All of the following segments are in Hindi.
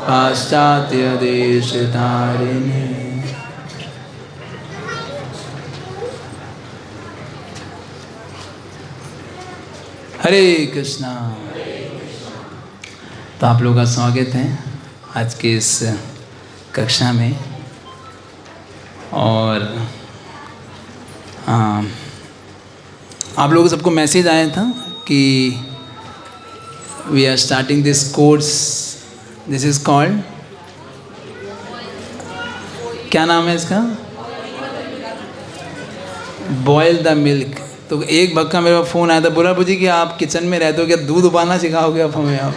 पाश्चात्य देश तारिणे। हरे कृष्णा। तो आप लोगों का स्वागत है आज के इस कक्षा में। और आप लोगों को सबको मैसेज आया था कि we are starting this course. This is called, क्या नाम है इसका? Boil the milk. तो एक भक्त का मेरे पास फ़ोन आया था, बोला बुजी कि आप किचन में रहते हो, क्या दूध उबालना सिखाओगे आप हमें? आप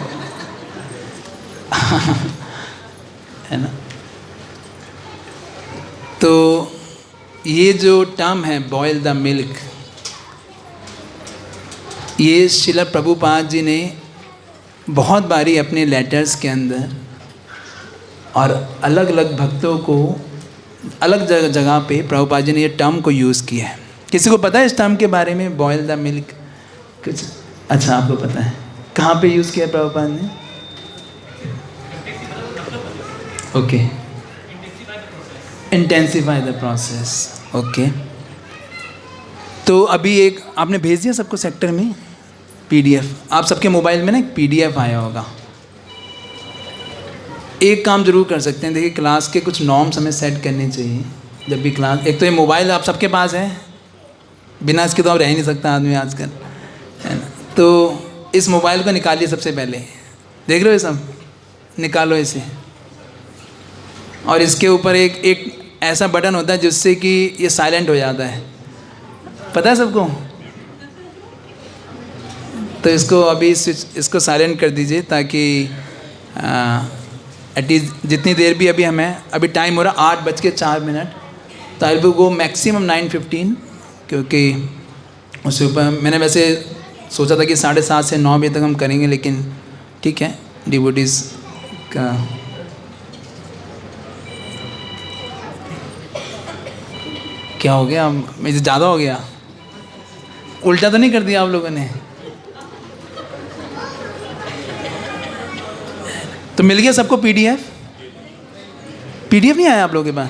है ना। तो ये जो टर्म है बॉयल द मिल्क, ये श्रील प्रभुपाद जी ने बहुत बारी अपने लेटर्स के अंदर और अलग अलग भक्तों को अलग जगह पे प्रभुपाद जी ने ये टर्म को यूज़ किया है। किसी को पता है इस टर्म के बारे में, बॉयल द मिल्क? कुछ अच्छा आपको पता है कहाँ पे यूज़ किया प्रभुपाद ने? Okay, intensify the process. Okay, तो अभी एक आपने भेज दिया सबको सेक्टर में पीडीएफ। आप सबके मोबाइल में ना एक पीडीएफ आया होगा। एक काम जरूर कर सकते हैं, देखिए क्लास के कुछ नॉर्म्स हमें सेट करने चाहिए जब भी क्लास। एक तो ये मोबाइल आप सबके पास है, बिना इसके तो अब रह ही नहीं सकता आदमी आजकल, है ना। तो इस मोबाइल को निकालिए सबसे पहले, देख रहे हो सब, निकालो इसे। और इसके ऊपर एक ऐसा बटन होता है जिससे कि ये साइलेंट हो जाता है, पता है सबको? तो इसको अभी इसको साइलेंट कर दीजिए ताकि एटलीस्ट जितनी देर भी अभी हमें, अभी टाइम हो रहा 8:04, तो आई विल गो मैक्सिमम 9:15, क्योंकि उससे ऊपर मैंने वैसे सोचा था कि 7:30 से 9 बजे तक हम करेंगे, लेकिन ठीक है डिवोटीज़ का। क्या हो गया? मुझे ज़्यादा हो गया? उल्टा तो नहीं कर दिया आप लोगों ने? तो मिल गया सबको पीडीएफ? पीडीएफ नहीं आया आप लोगों के पास?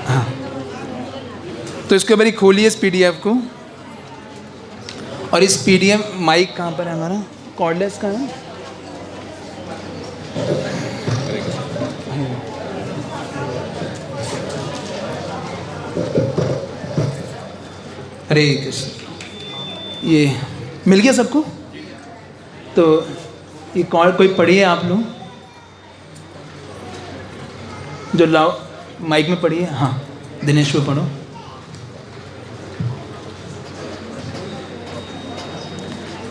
हाँ, तो इसके ऊपर ही खोलिए इस पीडीएफ को। और इस पीडीएफ, माइक कहाँ पर है हमारा? कॉर्डलेस का है? हरे कृष्ण। ये मिल गया सबको? तो ये कॉल कोई पढ़िए आप लोग, जो लाओ माइक में पढ़िए। हाँ दिनेश को पढ़ो।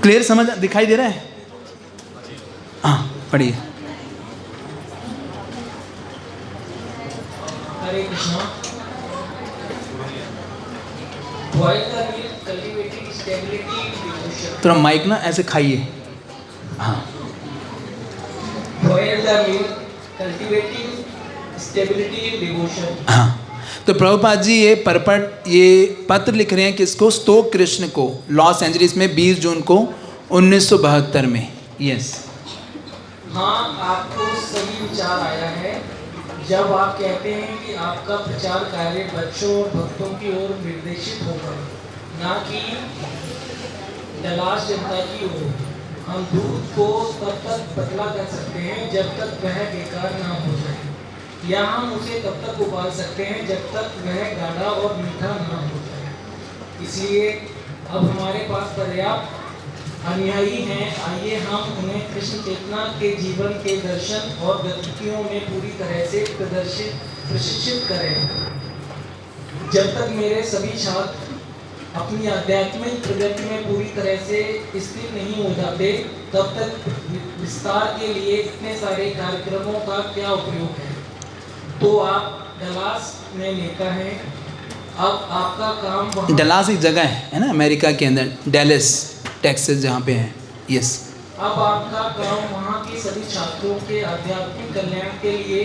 क्लियर समझ दिखाई दे रहा है? हाँ पढ़िए। हरे कृष्णा। थोड़ा माइक ना ऐसे खाइए। हाँ। हाँ, तो प्रभुपाद जी ये पत्र लिख रहे हैं किसको? स्तोक कृष्ण को, लॉस एंजलिस में 20 जून को 1972 में। यस। हाँ, आपको सही विचार आया है जब आप कहते हैं कि आपका प्रचार कार्य बच्चों और भक्तों की ओर निर्देशित होगा, ना कि दलाश जनता की ओर। हम दूध को तब तक पतला कर सकते हैं जब तक वह बेकार ना हो जाए, या हम उसे तब तक उबाल सकते हैं जब तक वह गाढ़ा और मीठा ना हो जाए। इसलिए अब हमारे पास पर्याप्त अनुयायी हैं, आइए हम उन्हें कृष्ण चेतना के जीवन के दर्शन और गतिविधियों में पूरी तरह से प्रशिक्षित करें। जब तक मेरे सभी छात्र अपनी आध्यात्मिक प्रगति में पूरी तरह से स्थिर नहीं हो जाते, तब तक विस्तार के लिए इतने सारे कार्यक्रमों का क्या उपयोग है? तो आप डलास में नेता हैं, अब आपका काम डलास एक जगह है ना अमेरिका के अंदर, डेलस टेक्सास जहाँ पे है। यस। अब आपका काम वहाँ के सभी छात्रों के आध्यात्मिक कल्याण के लिए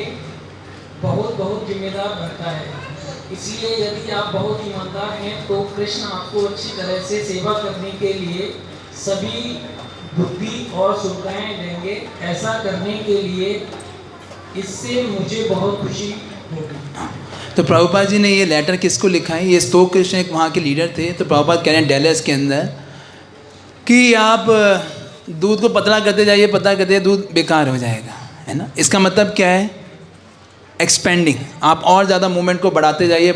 बहुत बहुत जिम्मेदार बनता है। इसलिए यदि आप बहुत ईमानदार हैं तो कृष्ण आपको अच्छी तरह से सेवा करने के लिए सभी बुद्धि और सुविधाएं देंगे। ऐसा करने के लिए इससे मुझे बहुत खुशी होगी। तो प्रभुपाद जी ने ये लेटर किसको लिखा है? ये स्तोक कृष्ण एक वहाँ के लीडर थे। तो प्रभुपाद कह रहे हैं डैलस के अंदर कि आप दूध को पतला करते जाइए, पतला करते जाइए, दूध बेकार हो जाएगा, है ना। इसका मतलब क्या है? एक्सपेंडिंग। आप और ज़्यादा मूवमेंट को बढ़ाते जाइए,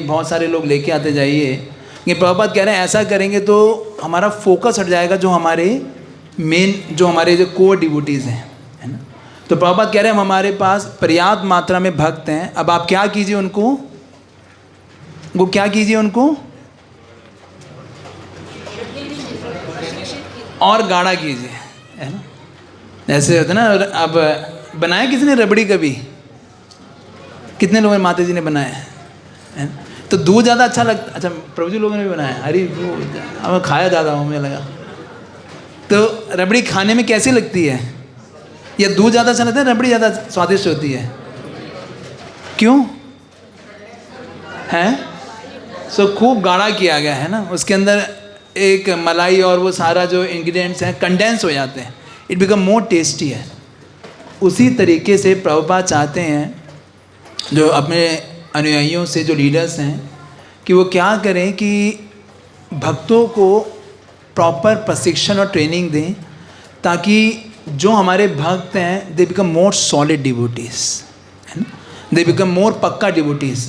बहुत सारे लोग लेके आते जाइए। ये प्रभुपाद कह रहे हैं ऐसा करेंगे तो हमारा फोकस हट जाएगा जो हमारे जो कोर डिवोटीज़ हैं, है ना। तो प्रभुपाद कह रहे हैं हमारे पास पर्याप्त मात्रा में भक्त हैं। अब आप क्या कीजिए उनको और गाढ़ा कीजिए, है ना। जैसे होता है ना, अब बनाया किसी ने रबड़ी कभी? कितने लोगों ने माता जी ने बनाया है ना? तो दूध ज़्यादा अच्छा लगता। अच्छा, प्रभु जी लोगों ने भी बनाया? अरे वो अब खाया ज़्यादा हूँ, मुझे लगा। तो रबड़ी खाने में कैसी लगती है? या दूध ज़्यादा अच्छा लगता है, रबड़ी ज़्यादा स्वादिष्ट होती है? क्यों है? सो खूब गाढ़ा किया गया है ना, उसके अंदर एक मलाई और वो सारा जो इंग्रेडिएंट्स हैं कंडेंस हो जाते हैं, इट बिकम मोर टेस्टी है। उसी तरीके से प्रभुपाद चाहते हैं जो अपने अनुयायियों से, जो लीडर्स हैं, कि वो क्या करें कि भक्तों को प्रॉपर प्रशिक्षण और ट्रेनिंग दें, ताकि जो हमारे भक्त हैं they become more solid devotees, है ना, दे बिकम मोर पक्का डिवोटीज।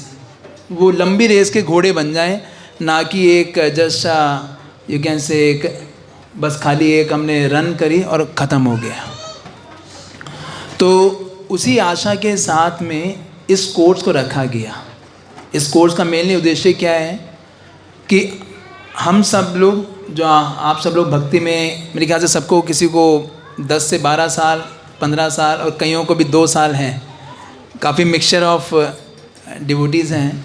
वो लंबी रेस के घोड़े बन जाएं, ना कि एक जस्ट यू कैन से एक बस खाली एक हमने रन करी और ख़त्म हो गया। तो उसी आशा के साथ में इस कोर्स को रखा गया। इस कोर्स का मेनली उद्देश्य क्या है कि हम सब लोग, जो आप सब लोग भक्ति में, मेरे ख्याल से सबको, किसी को 10 से 12 साल, 15 साल और कईयों को भी 2 साल हैं, काफ़ी मिक्सचर ऑफ डिवोटीज़ हैं।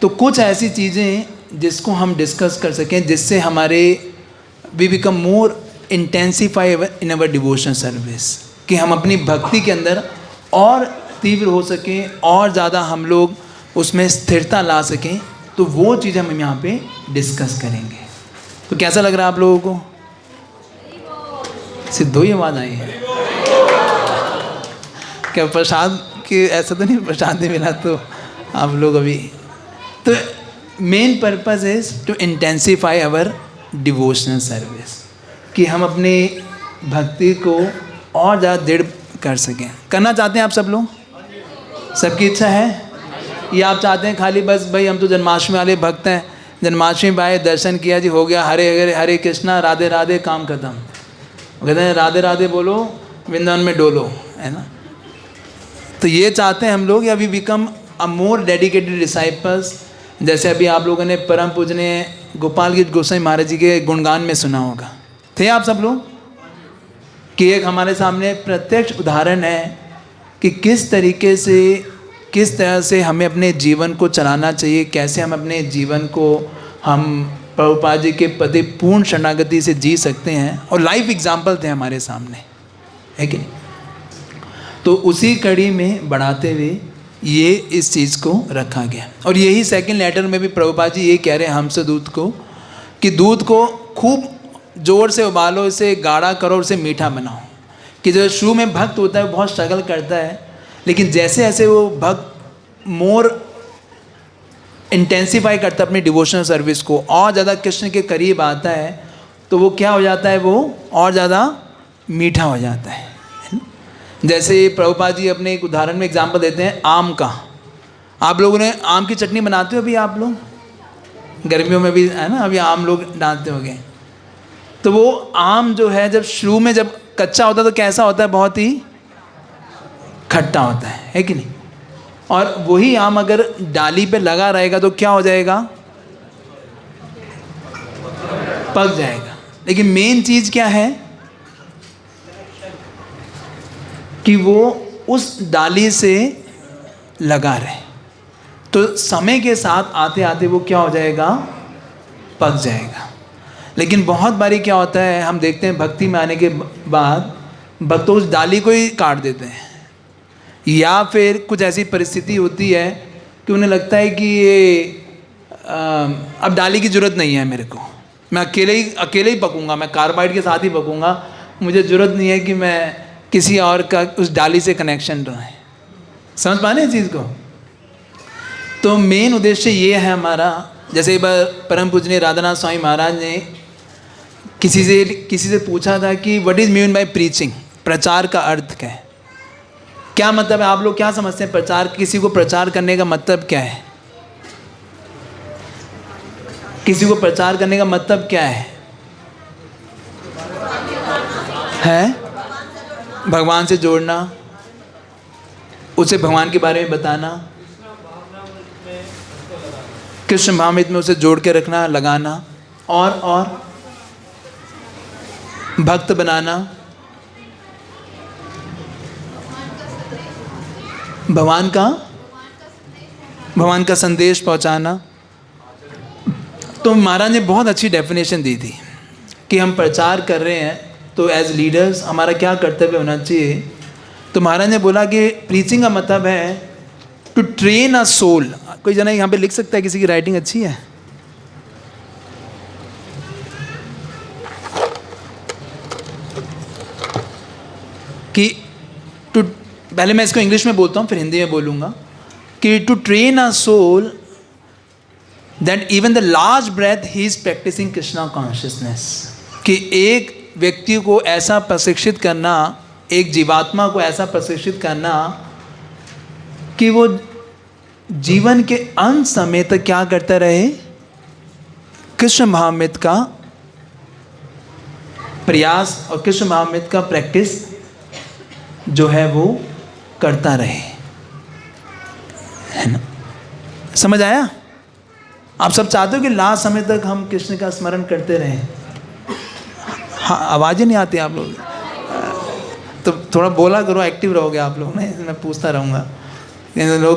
तो कुछ ऐसी चीज़ें जिसको हम डिस्कस कर सकें, जिससे हमारे we become more intensify in our devotion service, कि हम अपनी भक्ति के अंदर और तीव्र हो सकें और ज़्यादा हम लोग उसमें स्थिरता ला सकें। तो वो चीज़ हम यहाँ पे डिस्कस करेंगे। तो कैसा लग रहा है आप लोगों को? सिद्धो ही आवाज़ आई है क्या? प्रसाद की ऐसा तो नहीं प्रसाद नहीं मिला तो आप लोग अभी? तो main purpose is to intensify our devotional service, कि हम अपनी भक्ति को और ज़्यादा दृढ़ कर सकें। करना चाहते हैं आप सब लोग? सबकी इच्छा है? या आप चाहते हैं खाली बस भाई हम तो जन्माष्टमी वाले भक्त हैं, जन्माष्टमी में आए, दर्शन किया जी, हो गया, हरे हरे हरे कृष्णा, राधे राधे, काम खत्म। कहते हैं राधे राधे बोलो, वृंदावन में डोलो, है ना। तो ये चाहते हैं हम लोग, या we become a more dedicated disciples. जैसे अभी आप लोगों ने परम पूजनीय गोपाल गीत गोसाई महाराज जी के गुणगान में सुना होगा, थे आप सब लोग? कि एक हमारे सामने प्रत्यक्ष उदाहरण है कि किस तरह से हमें अपने जीवन को चलाना चाहिए, कैसे हम अपने जीवन को हम प्रभुपाद जी के प्रति पूर्ण शरणागति से जी सकते हैं। और लाइव एग्जाम्पल थे हमारे सामने, है कि नहीं? तो उसी कड़ी में बढ़ाते हुए ये इस चीज़ को रखा गया। और यही सेकंड लेटर में भी प्रभुपाद जी ये कह रहे हैं हमसे दूध को, कि दूध को खूब ज़ोर से उबालो, इसे गाढ़ा करो, इसे मीठा बनाओ। कि जो शुरू में भक्त होता है वो बहुत स्ट्रगल करता है, लेकिन जैसे जैसे वो भक्त मोर इंटेंसिफाई करता है अपनी डिवोशनल सर्विस को, और ज़्यादा कृष्ण के करीब आता है, तो वो क्या हो जाता है, वो और ज़्यादा मीठा हो जाता है। जैसे प्रभुपाद जी अपने एक उदाहरण में एग्जांपल देते हैं आम का। आप लोगों ने आम की चटनी बनाते हो अभी? आप लोग गर्मियों में भी, है ना, अभी आम लोग डालते होंगे। तो वो आम जो है, जब शुरू में जब कच्चा होता है तो कैसा होता है? बहुत ही खट्टा होता है कि नहीं? और वही आम अगर डाली पे लगा रहेगा तो क्या हो जाएगा? पक जाएगा। लेकिन मेन चीज़ क्या है कि वो उस डाली से लगा रहे, तो समय के साथ आते आते वो क्या हो जाएगा? पक जाएगा। लेकिन बहुत बारी क्या होता है, हम देखते हैं भक्ति में आने के बाद भक्त उस डाली को ही काट देते हैं, या फिर कुछ ऐसी परिस्थिति होती है कि उन्हें लगता है कि ये अब डाली की ज़रूरत नहीं है मेरे को, मैं अकेले ही पकूंगा, मैं कार्बाइड के साथ ही पकूंगा, मुझे ज़रूरत नहीं है कि मैं किसी और का उस डाली से कनेक्शन रहे। समझ पा रहे हैं चीज़ को? तो मेन उद्देश्य ये है हमारा। जैसे एक बार परम पूजनीय राधानाथ स्वामी महाराज ने किसी से पूछा था कि what is mean by preaching, प्रचार का अर्थ क्या है, क्या मतलब है, आप लोग क्या समझते हैं प्रचार, किसी को प्रचार करने का मतलब क्या है? किसी को प्रचार करने का मतलब क्या है? भगवान से जोड़ना, उसे भगवान के बारे में बताना, कृष्ण भावमृत में उसे जोड़ के रखना, लगाना, और भक्त बनाना, भगवान का संदेश पहुंचाना। तो महाराज ने बहुत अच्छी डेफिनेशन दी थी कि हम प्रचार कर रहे हैं तो एज लीडर्स हमारा क्या कर्तव्य होना चाहिए। तो महाराज ने बोला कि प्रीचिंग का मतलब है टू ट्रेन अ सोल। कोई जना यहाँ पे लिख सकता है, किसी की राइटिंग अच्छी है? कि पहले मैं इसको इंग्लिश में बोलता हूँ फिर हिंदी में बोलूँगा कि to train a soul that even the last breath he is practising Krishna consciousness. कि एक व्यक्ति को ऐसा प्रशिक्षित करना, एक जीवात्मा को ऐसा प्रशिक्षित करना कि वो जीवन के अंत समय तक क्या करता रहे, कृष्ण भावमृत का प्रयास और कृष्ण भावमृत का प्रैक्टिस जो है वो करता रहे, है ना? समझ आया? आप सब चाहते हो कि लास्ट समय तक हम कृष्ण का स्मरण करते रहें? हाँ, आवाज़ें नहीं आती आप लोग, तो थोड़ा बोला करो, एक्टिव रहोगे आप लोग ना, मैं पूछता रहूँगा।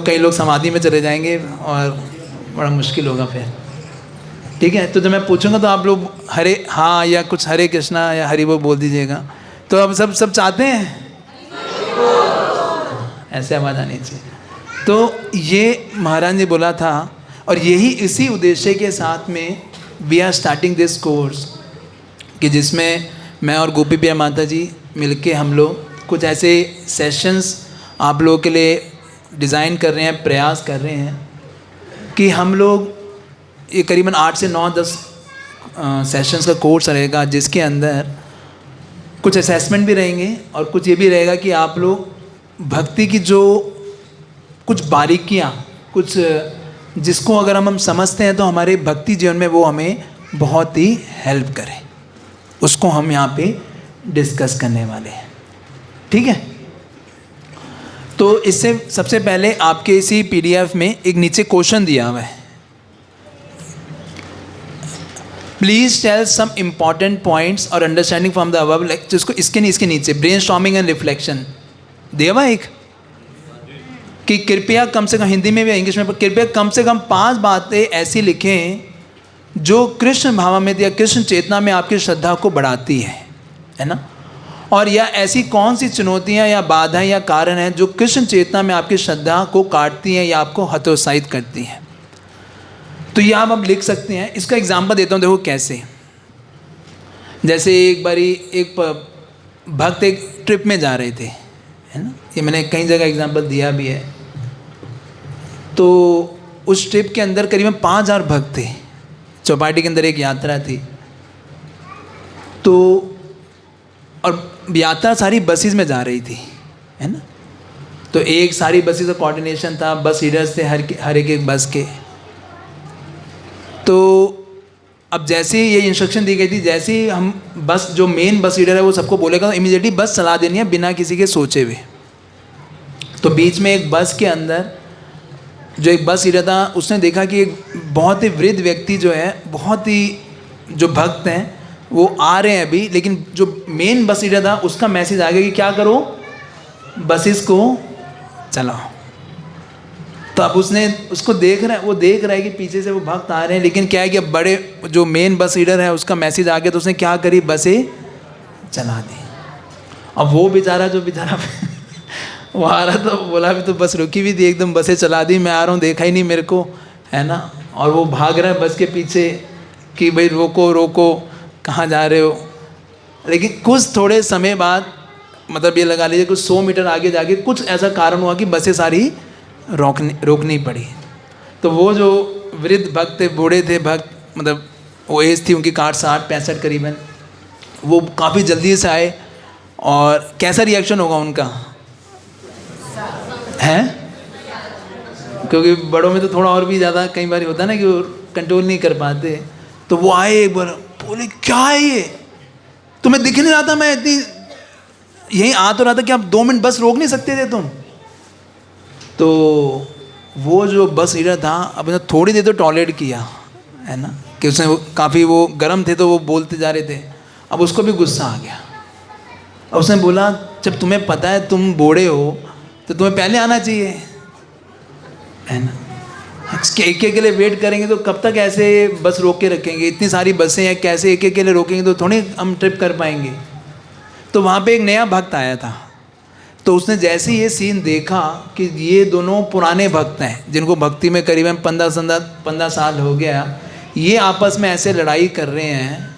कई लोग समाधि में चले जाएंगे और बड़ा मुश्किल होगा फिर। ठीक है, तो जब मैं पूछूंगा तो आप लोग हरे हाँ या कुछ हरे कृष्णा या हरि वो बोल दीजिएगा। तो अब सब चाहते हैं ऐसे आवाज़ आनी चाहिए। तो ये महाराज ने बोला था, और यही इसी उद्देश्य के साथ में we are starting this course, कि जिसमें मैं और गोपी प्रिया माता जी मिलके हम लोग कुछ ऐसे सेशंस आप लोगों के लिए डिज़ाइन कर रहे हैं, प्रयास कर रहे हैं कि हम लोग ये करीबन 8 से 9-10 सेशंस का कोर्स रहेगा, जिसके अंदर कुछ असेसमेंट भी रहेंगे और कुछ ये भी रहेगा कि आप लोग भक्ति की जो कुछ बारीकियाँ, कुछ जिसको अगर हम समझते हैं तो हमारे भक्ति जीवन में वो हमें बहुत ही हेल्प करे, उसको हम यहाँ पे डिस्कस करने वाले हैं। ठीक है, तो इससे सबसे पहले आपके इसी PDF में एक नीचे क्वेश्चन दिया हुआ है, please tell some important points और अंडरस्टैंडिंग फ्रॉम द अबव, जिसको इसके नीचे ब्रेनस्टॉर्मिंग एंड रिफ्लेक्शन दिया हुआ एक, कि कृपया कम से कम, हिंदी में भी इंग्लिश में, कृपया कम से कम 5 बातें ऐसी लिखें जो कृष्ण भावामृत या कृष्ण चेतना में आपकी श्रद्धा को बढ़ाती है ना? और या ऐसी कौन सी चुनौतियां या बाधाएं या कारण हैं जो कृष्ण चेतना में आपकी श्रद्धा को काटती हैं या आपको हतोत्साहित करती हैं। तो ये आप अब लिख सकते हैं। इसका एग्जाम्पल देता हूँ, देखो कैसे। जैसे एक बारी एक भक्त एक ट्रिप में जा रहे थे, है ना? ये मैंने कई जगह एग्जाम्पल दिया भी है। तो उस ट्रिप के अंदर करीबन 5000 भक्त थे, चौपाटी के अंदर एक यात्रा थी। तो और यात्रा सारी बसेस में जा रही थी, है ना? तो एक सारी बसेस का कोऑर्डिनेशन था, बस लीडर्स थे हर एक बस के। तो अब जैसे ही ये इंस्ट्रक्शन दी गई थी, जैसे ही हम बस जो मेन बस लीडर है वो सबको बोलेगा, तो इमीडिएटली बस चला देनी है बिना किसी के सोचे हुए। तो बीच में एक बस के अंदर जो एक बस लीडर था, उसने देखा कि एक बहुत ही वृद्ध व्यक्ति जो है, बहुत ही जो भक्त हैं वो आ रहे हैं अभी, लेकिन जो मेन बस लीडर था उसका मैसेज आ गया कि क्या करो, बसेस को चलाओ। तो अब उसने उसको देख रहा है, वो देख रहा है कि पीछे से वो भक्त आ रहे हैं, लेकिन क्या है कि अब बड़े जो मेन बस लीडर है उसका मैसेज आ गया, तो उसने क्या करी, बसें चला दी। अब वो बेचारा वो आ रहा था, बोला भी तो बस रुकी भी थी, एकदम बसें चला दी, मैं आ रहा हूँ, देखा ही नहीं मेरे को, है ना? और वो भाग रहा है बस के पीछे। कि भाई रोको रोको, कहाँ जा रहे हो। लेकिन कुछ थोड़े समय बाद, मतलब ये लगा लीजिए कुछ 100 मीटर आगे जाके कुछ ऐसा कारण हुआ कि बसें सारी रोकनी पड़ी। तो वो जो वृद्ध भक्त थे, बूढ़े थे भक्त, मतलब वो एज थी उनकी 60-65 करीबन, वो काफ़ी जल्दी से आए। और कैसा रिएक्शन होगा उनका है, क्योंकि बड़ों में तो थोड़ा और भी ज़्यादा कई बार होता है ना कि वो कंट्रोल नहीं कर पाते। तो वो आए एक बार, बोले क्या है ये, तुम्हें दिख नहीं रहा था मैं इतनी यहीं आ तो रहा था कि आप 2 मिनट बस रोक नहीं सकते थे तुम। तो वो जो बस लीडर था, अब उसने थोड़ी देर तो टॉलरेट किया है ना, कि उसने काफ़ी वो गर्म थे तो वो बोलते जा रहे थे। अब उसको भी गुस्सा आ गया। अब उसने बोला जब तुम्हें पता है तुम बूढ़े हो तो तुम्हें पहले आना चाहिए, है ना। एक के लिए वेट करेंगे तो कब तक ऐसे बस रोक के रखेंगे, इतनी सारी बसें हैं, कैसे एक के लिए रोकेंगे, तो थोड़ी हम ट्रिप कर पाएंगे। तो वहाँ पे एक नया भक्त आया था। तो उसने जैसे ये सीन देखा कि ये दोनों पुराने भक्त हैं जिनको भक्ति में करीबन 15 साल हो गया, ये आपस में ऐसे लड़ाई कर रहे हैं,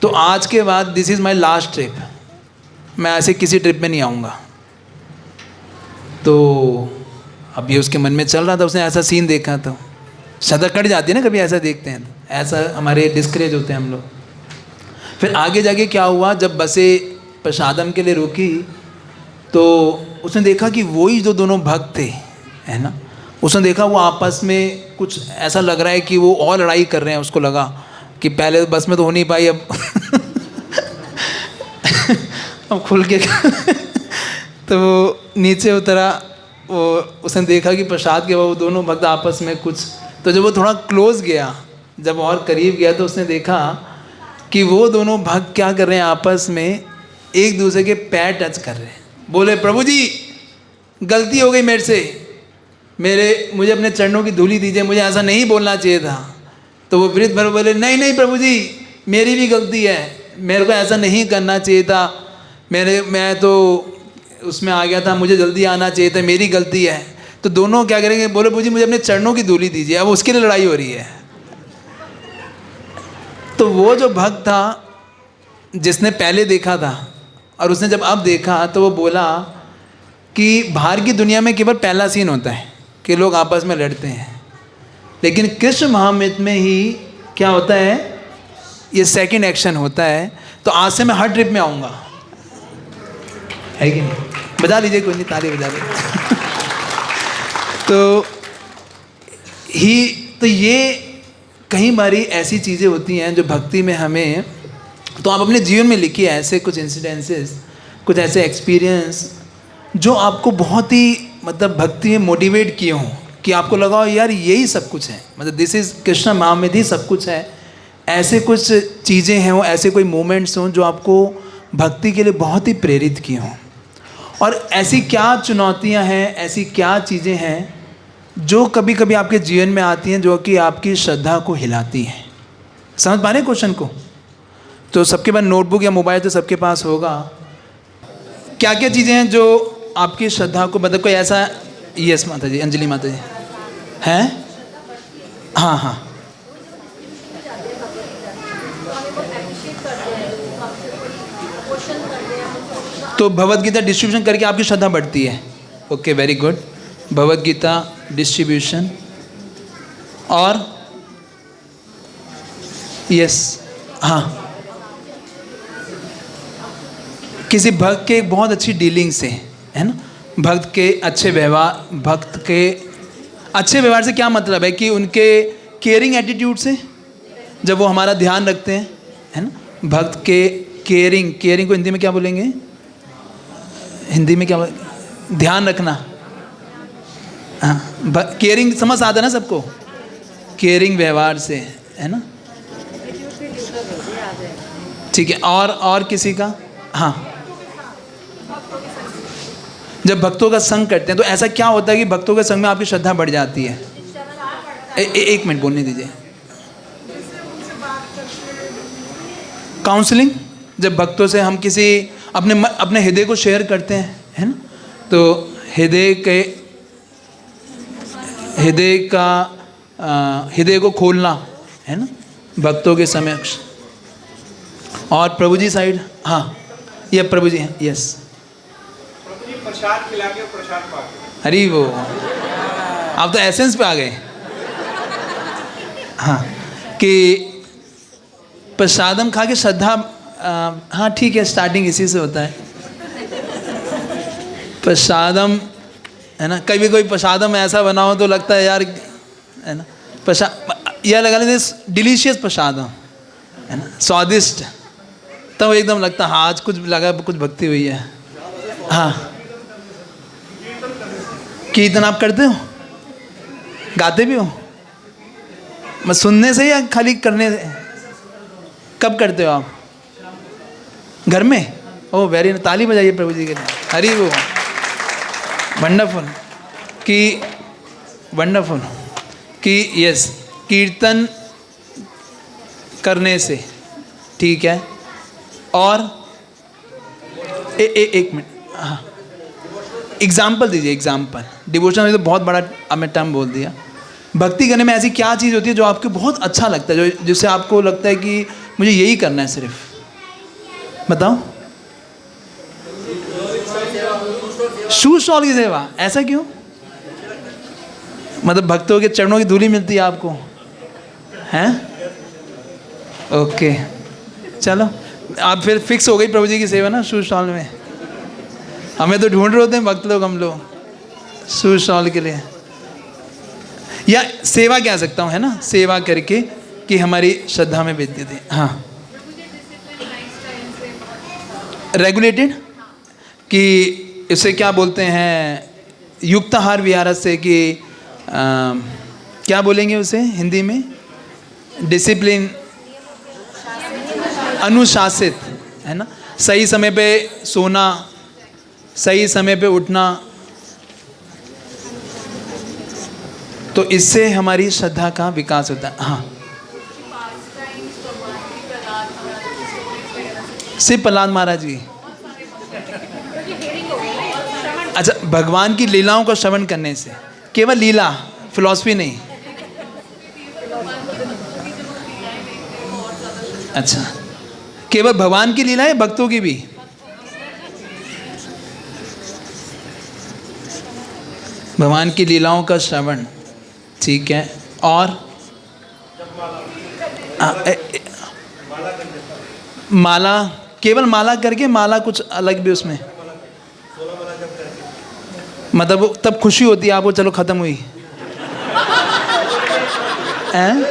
तो आज के बाद this is my last trip, मैं ऐसे किसी ट्रिप में नहीं आऊँगा। तो अब ये उसके मन में चल रहा था, उसने ऐसा सीन देखा तो श्रद्धा कट जाती है ना कभी ऐसा देखते हैं, तो ऐसा हमारे डिस्करेज होते हैं हम लोग। फिर आगे जाके क्या हुआ, जब बसें प्रसादम के लिए रुकी तो उसने देखा कि वही जो दोनों भक्त थे, है ना, उसने देखा वो आपस में कुछ ऐसा लग रहा है कि वो और लड़ाई कर रहे हैं। उसको लगा कि पहले बस में तो हो नहीं पाई, अब अब खुल के तो वो नीचे उतरा। वो उसने देखा कि प्रसाद के बाद वो दोनों भक्त आपस में कुछ, तो जब वो थोड़ा क्लोज गया, जब और करीब गया तो उसने देखा कि वो दोनों भक्त क्या कर रहे हैं, आपस में एक दूसरे के पैर टच कर रहे हैं। बोले प्रभु जी गलती हो गई मेरे से, मुझे अपने चरणों की धूली दीजिए, मुझे ऐसा नहीं बोलना चाहिए था। तो वो वृद्ध भर बोले नहीं नहीं प्रभु जी, मेरी भी गलती है, मेरे को ऐसा नहीं करना चाहिए था, मैं तो उसमें आ गया था, मुझे जल्दी आना चाहिए था, मेरी गलती है। तो दोनों क्या करेंगे, बोले प्रभु जी मुझे अपने चरणों की धूली दीजिए। अब उसके लिए लड़ाई हो रही है। तो वो जो भक्त था जिसने पहले देखा था और उसने जब अब देखा, तो वो बोला कि बाहर की दुनिया में केवल पहला सीन होता है कि लोग आपस में लड़ते हैं, लेकिन कृष्ण महामृत में ही क्या होता है, ये सेकंड एक्शन होता है। तो आज से मैं हर ट्रिप में आऊँगा, है कि नहीं? बजा लीजिए, कोई नहीं, ताली बजा लीजिए। तो ये कई बारी ऐसी चीज़ें होती हैं जो भक्ति में हमें, तो आप अपने जीवन में लिखिए ऐसे कुछ इंसिडेंसेस, कुछ ऐसे एक्सपीरियंस जो आपको बहुत ही मतलब भक्ति में मोटिवेट किए हों, कि आपको लगा हो यार यही सब कुछ है, मतलब दिस इज़ कृष्ण महामृत ही सब कुछ है। ऐसे कुछ चीज़ें हैं, वो ऐसे कोई मोमेंट्स हों जो आपको भक्ति के लिए बहुत ही प्रेरित किए हों। और ऐसी क्या चुनौतियां हैं, ऐसी क्या चीज़ें हैं जो कभी कभी आपके जीवन में आती हैं जो कि आपकी श्रद्धा को हिलाती हैं। समझ पा रहे हैं क्वेश्चन को? तो सबके पास नोटबुक या मोबाइल तो सबके पास होगा। क्या क्या चीज़ें हैं जो आपकी श्रद्धा को, मतलब कोई ऐसा, यस माता जी, अंजलि माता जी हैं, हाँ हाँ, तो भगवद गीता डिस्ट्रीब्यूशन करके आपकी श्रद्धा बढ़ती है। Okay, very good. Bhagavad Gita distribution और यस, हाँ, किसी भक्त के एक बहुत अच्छी डीलिंग से, है ना, भक्त के अच्छे व्यवहार, भक्त के अच्छे व्यवहार से क्या मतलब है कि उनके केयरिंग एटीट्यूड से, जब वो हमारा ध्यान रखते हैं, है ना, भक्त के केयरिंग को हिंदी में क्या बोलेंगे, हिंदी में क्या, ध्यान रखना, हाँ, केयरिंग समझ आता है ना सबको, केयरिंग व्यवहार से, है ना, ठीक है। और किसी का, हाँ, जब भक्तों का संग करते हैं तो ऐसा क्या होता है कि भक्तों के संग में आपकी श्रद्धा बढ़ जाती है। एक मिनट बोलने दीजिए। काउंसलिंग, जब भक्तों से हम किसी अपने हृदय को शेयर करते हैं, है ना, तो हृदय को खोलना, है ना, भक्तों के समक्ष। और प्रभु जी साइड, हाँ ये प्रभु जी हैं, यस। प्रभु जी प्रसाद खिला के और प्रसाद पा के। अरे वो आप तो एसेंस पे आ गए। हाँ कि प्रसादम खा के श्रद्धा, हाँ ठीक है, स्टार्टिंग इसी से होता है। प्रसादम है ना, कभी कोई प्रसादम ऐसा बनाओ तो लगता है यार, है ना, यह लगा लेते डिलीशियस प्रसादम, है ना, स्वादिष्ट, तब एकदम लगता है हाँ आज कुछ लगा, कुछ भक्ति हुई है। हाँ कीर्तन आप करते हो, गाते भी हो? मैं सुनने से या खाली करने से? कब करते हो आप? घर में? ओह वेरी, ताली बजाइए प्रभु जी के लिए। हरी वो वंडरफुल कि वंडरफुल कि यस, कीर्तन करने से, ठीक है। और एक मिनट, हाँ एग्जाम्पल दीजिए, एग्जाम्पल। डिवोशन में तो बहुत बड़ा मैं टर्म बोल दिया। भक्ति करने में ऐसी क्या चीज़ होती है जो आपको बहुत अच्छा लगता है, जो जिससे आपको लगता है कि मुझे यही करना है सिर्फ? बताओ। शू शॉल की सेवा, ऐसा क्यों? मतलब भक्तों के चरणों की धूली मिलती है आपको, हैं? ओके चलो, आप फिर फिक्स हो गई प्रभु जी की सेवा ना शू शॉल में। हमें तो ढूंढ रहे होते हैं भक्त लोग, हम लोग शू शॉल के लिए। या सेवा कह सकता हूँ, है ना, सेवा करके कि हमारी श्रद्धा में वृद्धि दे। हाँ रेगुलेटेड कि इसे क्या बोलते हैं, युक्ताहार विहार से, कि क्या बोलेंगे उसे हिंदी में? डिसिप्लिन, अनुशासित, है ना, सही समय पे सोना, सही समय पे उठना, तो इससे हमारी श्रद्धा का विकास होता है। हाँ सिर्फ प्रहलाद महाराज जी, अच्छा, भगवान की लीलाओं का श्रवण करने से, केवल लीला, फिलॉसफी नहीं। अच्छा, केवल भगवान की लीला है, भक्तों की भी? भगवान की लीलाओं का श्रवण, ठीक है। और माला, केवल माला करके, माला कुछ अलग भी उसमें? मतलब तब खुशी होती है आपको, चलो खत्म हुई हैं?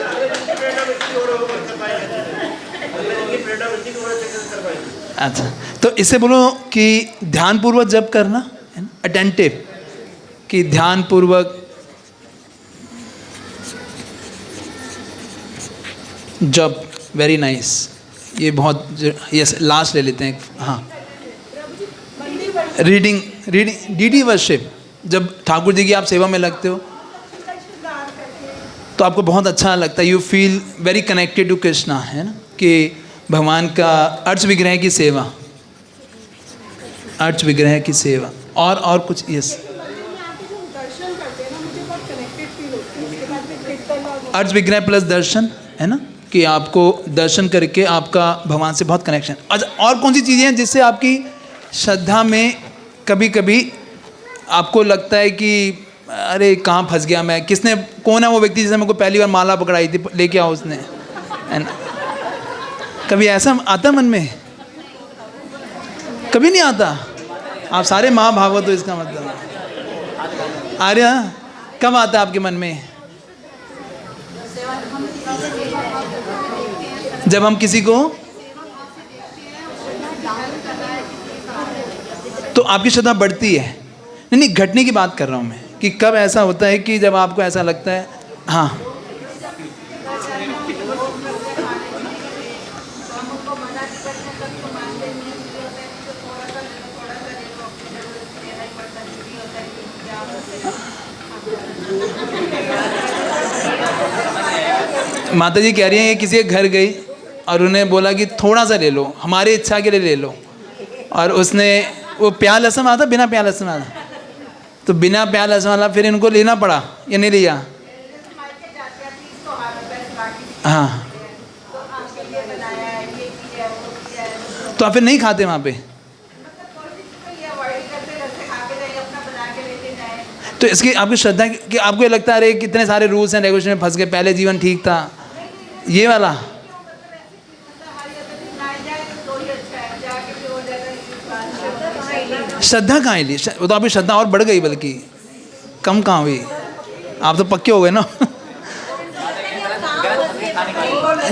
अच्छा, तो इससे बोलो कि ध्यान पूर्वक जब करना, है ना, अटेंटिव, कि ध्यान पूर्वक जब, वेरी नाइस। ये बहुत, यस लास्ट ले लेते हैं। हाँ रीडिंग, डीडी वर्शिप, जब ठाकुर जी की आप सेवा में लगते हो तो आपको बहुत अच्छा लगता है, you feel very connected to Krishna, है ना, कि भगवान का अर्च विग्रह की सेवा, अर्च विग्रह की सेवा। और कुछ? यस, अर्च विग्रह प्लस दर्शन, है ना, कि आपको दर्शन करके आपका भगवान से बहुत कनेक्शन। अच्छा, और कौन सी चीज़ें हैं जिससे आपकी श्रद्धा में कभी कभी आपको लगता है कि अरे कहाँ फंस गया मैं, किसने, कौन है वो व्यक्ति जिसने मेरे को पहली बार माला पकड़ाई थी, लेके आओ उसने, है ना? कभी ऐसा आता मन में? कभी नहीं आता? आप सारे महाभागवत हो, इसका मतलब आ रहा, कब आता है आपके मन में? जब हम किसी को, तो आपकी श्रद्धा बढ़ती है। नहीं, घटने की बात कर रहा हूँ मैं, कि कब ऐसा होता है कि जब आपको ऐसा लगता है। हाँ माता जी कह रही हैं कि किसी के घर गई और उन्हें बोला कि थोड़ा सा ले लो, हमारी इच्छा के लिए ले लो, और उसने वो प्याज लहसुन आता, बिना प्याज लहसुन आता, तो बिना प्याज लहसुन वाला फिर इनको लेना पड़ा या नहीं लिया? हाँ, तो आप फिर नहीं खाते वहाँ पे? तो इसकी आपकी श्रद्धा है कि आपको ये लगता है अरे कितने सारे रूल्स एंड रेगुलेशन में फंस गए, पहले जीवन ठीक था, ये वाला? श्रद्धा कहाँ ली? वो तो आपकी श्रद्धा और बढ़ गई, बल्कि कम कहाँ हुई? आप तो पक्के हो गए ना।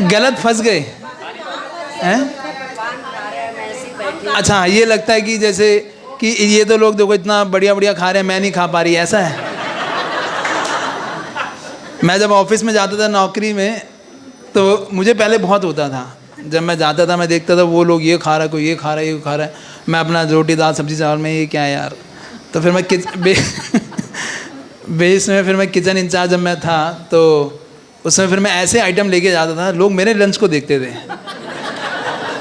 गलत फंस गए हैं? अच्छा, ये लगता है कि जैसे कि ये तो लोग देखो इतना बढ़िया बढ़िया खा रहे हैं, मैं नहीं खा पा रही, ऐसा है? मैं जब ऑफिस में जाता था नौकरी में, तो मुझे पहले बहुत होता था, जब मैं जाता था मैं देखता था वो लोग ये खा रहा है, कोई ये खा रहा है, ये खा रहा है, मैं अपना रोटी दाल सब्जी चावल में, ये क्या है यार। तो फिर मैं बेस में फिर मैं किचन इंचार्ज जब मैं था, तो उसमें फिर मैं ऐसे आइटम लेके जाता था, लोग मेरे लंच को देखते थे,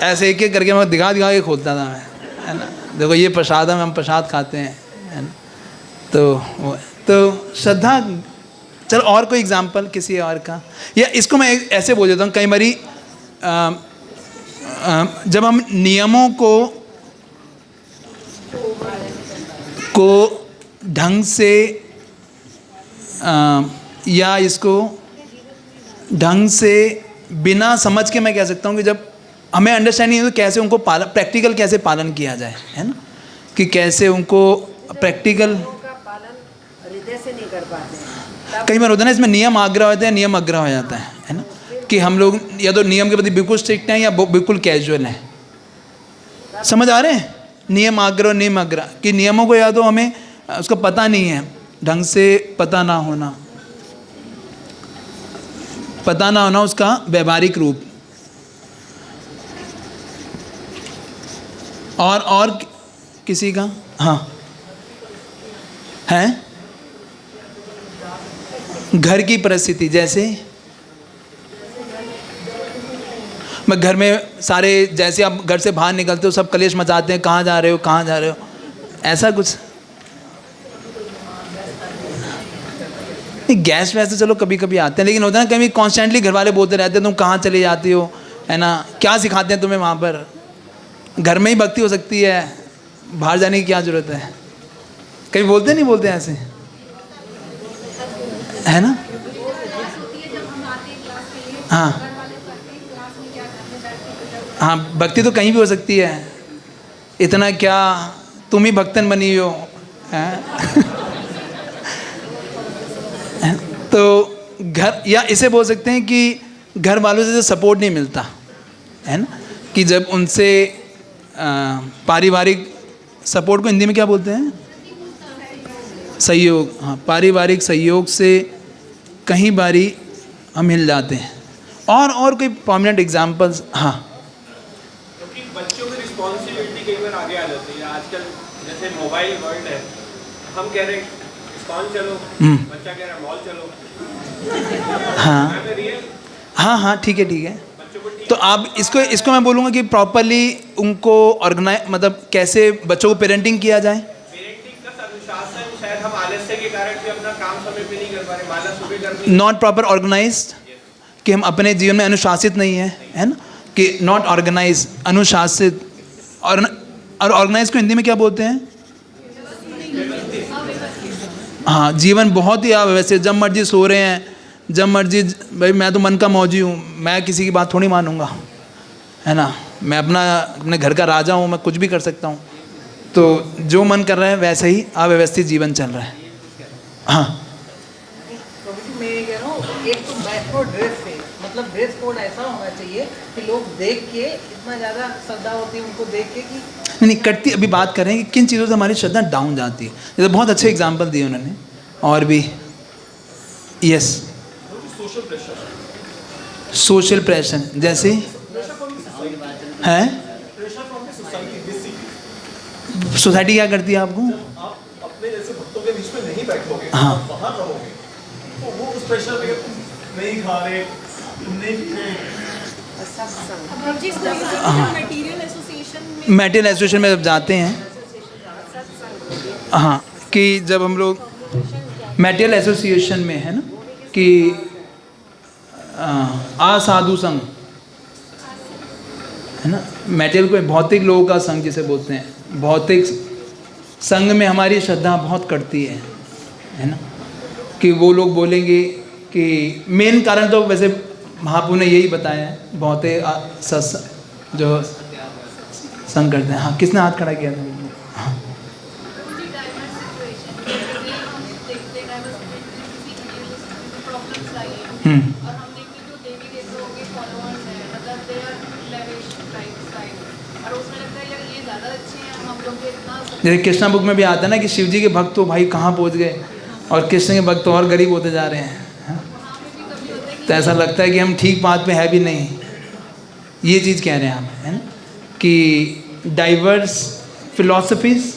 ऐसे एक एक करके मैं दिखा के खोलता था मैं, है ना, देखो ये प्रसाद है, हम प्रसाद खाते हैं, है ना। तो श्रद्धा। चलो और कोई एग्जांपल किसी और का, या इसको मैं ऐसे बोल देता हूँ, कई बारी जब हम नियमों को ढंग से या इसको ढंग से बिना समझ के, मैं कह सकता हूँ कि जब हमें अंडरस्टैंडिंग है तो कैसे उनको प्रैक्टिकल कैसे पालन किया जाए, है ना, कि कैसे उनको प्रैक्टिकल हृदय से नहीं कर पाते। कई बार होता है ना, इसमें नियम आग्रह होते हैं, नियम आग्रह हो जाता है ना, कि हम लोग या तो नियम के प्रति बिल्कुल स्ट्रिक्ट हैं या बिल्कुल कैजुअल हैं। समझ आ रहे हैं? नियम आग्रह, नियम आग्रह, कि नियमों को या तो हमें उसका पता नहीं है, ढंग से पता ना होना उसका व्यवहारिक रूप। और किसी का? हाँ, है घर की परिस्थिति, जैसे मैं घर में सारे, जैसे आप घर से बाहर निकलते हो सब कलेश मचाते हैं, कहाँ जा रहे हो, कहाँ जा रहे हो, ऐसा कुछ नहीं। गैस वैसे चलो कभी कभी आते हैं, लेकिन होता है ना कभी कॉन्स्टेंटली घर वाले बोलते रहते हैं तुम कहाँ चले जाती हो, है ना, क्या सिखाते हैं तुम्हें वहाँ पर। घर में ही भक्ति हो सकती है, बाहर जाने की क्या जरूरत है। कभी बोलते नहीं बोलते ऐसे, है ना? हाँ हाँ, भक्ति तो कहीं भी हो सकती है, इतना क्या तुम ही भक्तन बनी हो, तो घर, या इसे बोल सकते हैं कि घर वालों से सपोर्ट नहीं मिलता, है ना, कि जब उनसे पारिवारिक सपोर्ट को हिंदी में क्या बोलते हैं? सहयोग। हाँ, पारिवारिक सहयोग से कहीं बारी हम हिल जाते हैं। और कोई प्रोमिनेंट एग्जांपल्स? हाँ, क्योंकि बच्चों की रिस्पॉन्सिबिलिटी कई बार आगे आ जाती है। आजकल जैसे मोबाइल वर्ल्ड है, हम कह रहे हैं इस्कॉन चलो, बच्चा कह रहा है मॉल चलो। हाँ, ठीक है। तो आप इसको मैं बोलूँगा कि प्रॉपरली उनको ऑर्गेनाइज, मतलब कैसे बच्चों को पेरेंटिंग किया जाए। पेरेंटिंग का अनुशासन, शायद हम आलस्य के कारण भी अपना काम समय पे नहीं कर पा रहे, माला सुबह करनी, नॉट प्रॉपर ऑर्गेनाइज्ड, कि हम अपने जीवन में अनुशासित नहीं है ना, कि नॉट ऑर्गेनाइज, अनुशासित। और ऑर्गेनाइज को हिंदी में क्या बोलते हैं? हाँ, जीवन बहुत ही अव्यवस्थित, जब मर्जी सो रहे हैं, जब मर्जी, भाई मैं तो मन का मौजी हूँ, मैं किसी की बात थोड़ी मानूंगा, है ना, मैं अपने घर का राजा हूँ, मैं कुछ भी कर सकता हूँ। तो जो मन कर रहा है वैसे ही अव्यवस्थित जीवन चल रहा है। हाँ, मैं ये कह रहा हूँ, एक तो बैकवर्ड ड्रेस है, मतलब ड्रेस कोड ऐसा होना चाहिए कि लोग देख के इतना ज़्यादा श्रद्धा होती है उनको देख के कि नहीं कटती। अभी बात करें कि किन चीज़ों से हमारी श्रद्धा डाउन जाती है, जैसे बहुत अच्छे एग्जाम्पल दिए उन्होंने, और भी। यस, सोशल प्रेशर, जैसे है सोसाइटी क्या करती है आपको? आप अपने जैसे भक्तों के बीच में नहीं बैठोगे, हाँ, आप बाहर रहोगे, तो वो उस प्रेशर में तुम नहीं खा रहे, तुम नहीं पी रहे। मटेरियल एसोसिएशन में जब जाते हैं, हाँ, कि जब हम लोग मटेरियल एसोसिएशन में, है ना, कि असाधु संघ, है ना। मेटेरियल को भौतिक लोगों का संग जिसे बोलते हैं, भौतिक संग में हमारी श्रद्धा बहुत कटती है ना। कि वो लोग बोलेंगे कि मेन कारण तो वैसे महाप्रभु ने यही बताया है, भौतिक जो संग करते हैं। हाँ, किसने हाथ खड़ा किया था? हाँ, जैसे कृष्णा बुक में भी आता है ना कि शिव जी के भक्त तो भाई कहाँ पहुँच गए और कृष्ण के भक्त तो और गरीब होते जा रहे हैं। तो ऐसा लगता है कि हम ठीक बात पे है भी नहीं। ये चीज़ कह रहे हैं हम, है ना, कि डाइवर्स फिलॉसफीज,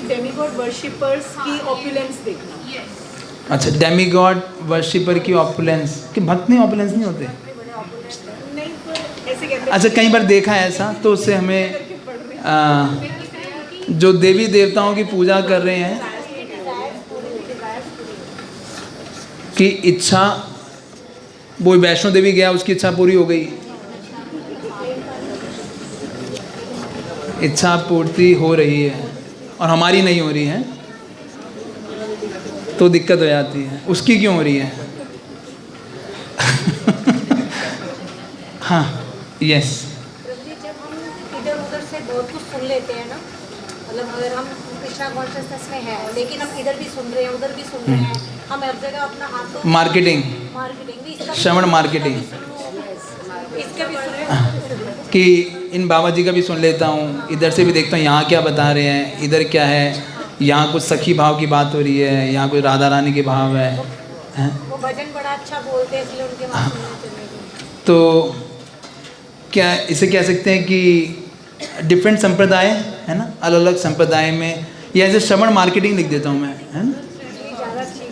डेमीगॉड वर्शिपर्स की ऑपुलेंस देखना। अच्छा, डेमीगॉड वर्शिपर की ऑपुलेंस, कि भक्त नहीं ऑपुलेंस नहीं होते? नहीं, पर ऐसे कहते हैं। अच्छा, कई बार देखा है ऐसा, तो उससे हमें जो देवी देवताओं की पूजा कर रहे हैं कि इच्छा, वो वैष्णो देवी गया, उसकी इच्छा पूरी हो गई, इच्छा पूर्ति हो रही है और हमारी नहीं हो रही है, तो दिक्कत हो जाती है। उसकी क्यों हो रही है? हाँ, यस। जब हम इधर उधर से बहुत कुछ सुन लेते हैं ना, मतलब अगर हम कृष्णा कॉन्शियसनेस में है लेकिन हम इधर भी सुन रहे हैं उधर भी सुन रहे हैं, हम हर जगह अपना हाथों मार्केटिंग भी इसका श्रवण मार्केटिंग इसका भी सुन रहे हैं कि इन बाबा जी का भी सुन लेता हूँ, इधर से भी देखता हूँ यहाँ क्या बता रहे हैं, इधर क्या है, यहाँ कुछ सखी भाव की बात हो रही है, यहाँ कोई राधा रानी के भाव है। वो भजन बड़ा अच्छा बोलते हैं इसलिए उनके वहाँ सुनना चाहिए। तो क्या इसे कह सकते हैं कि डिफरेंट संप्रदाय है ना, अलग अलग संप्रदाय में, या ऐसे श्रवण मार्केटिंग लिख देता हूँ मैं, है ना। ज़्यादा ठीक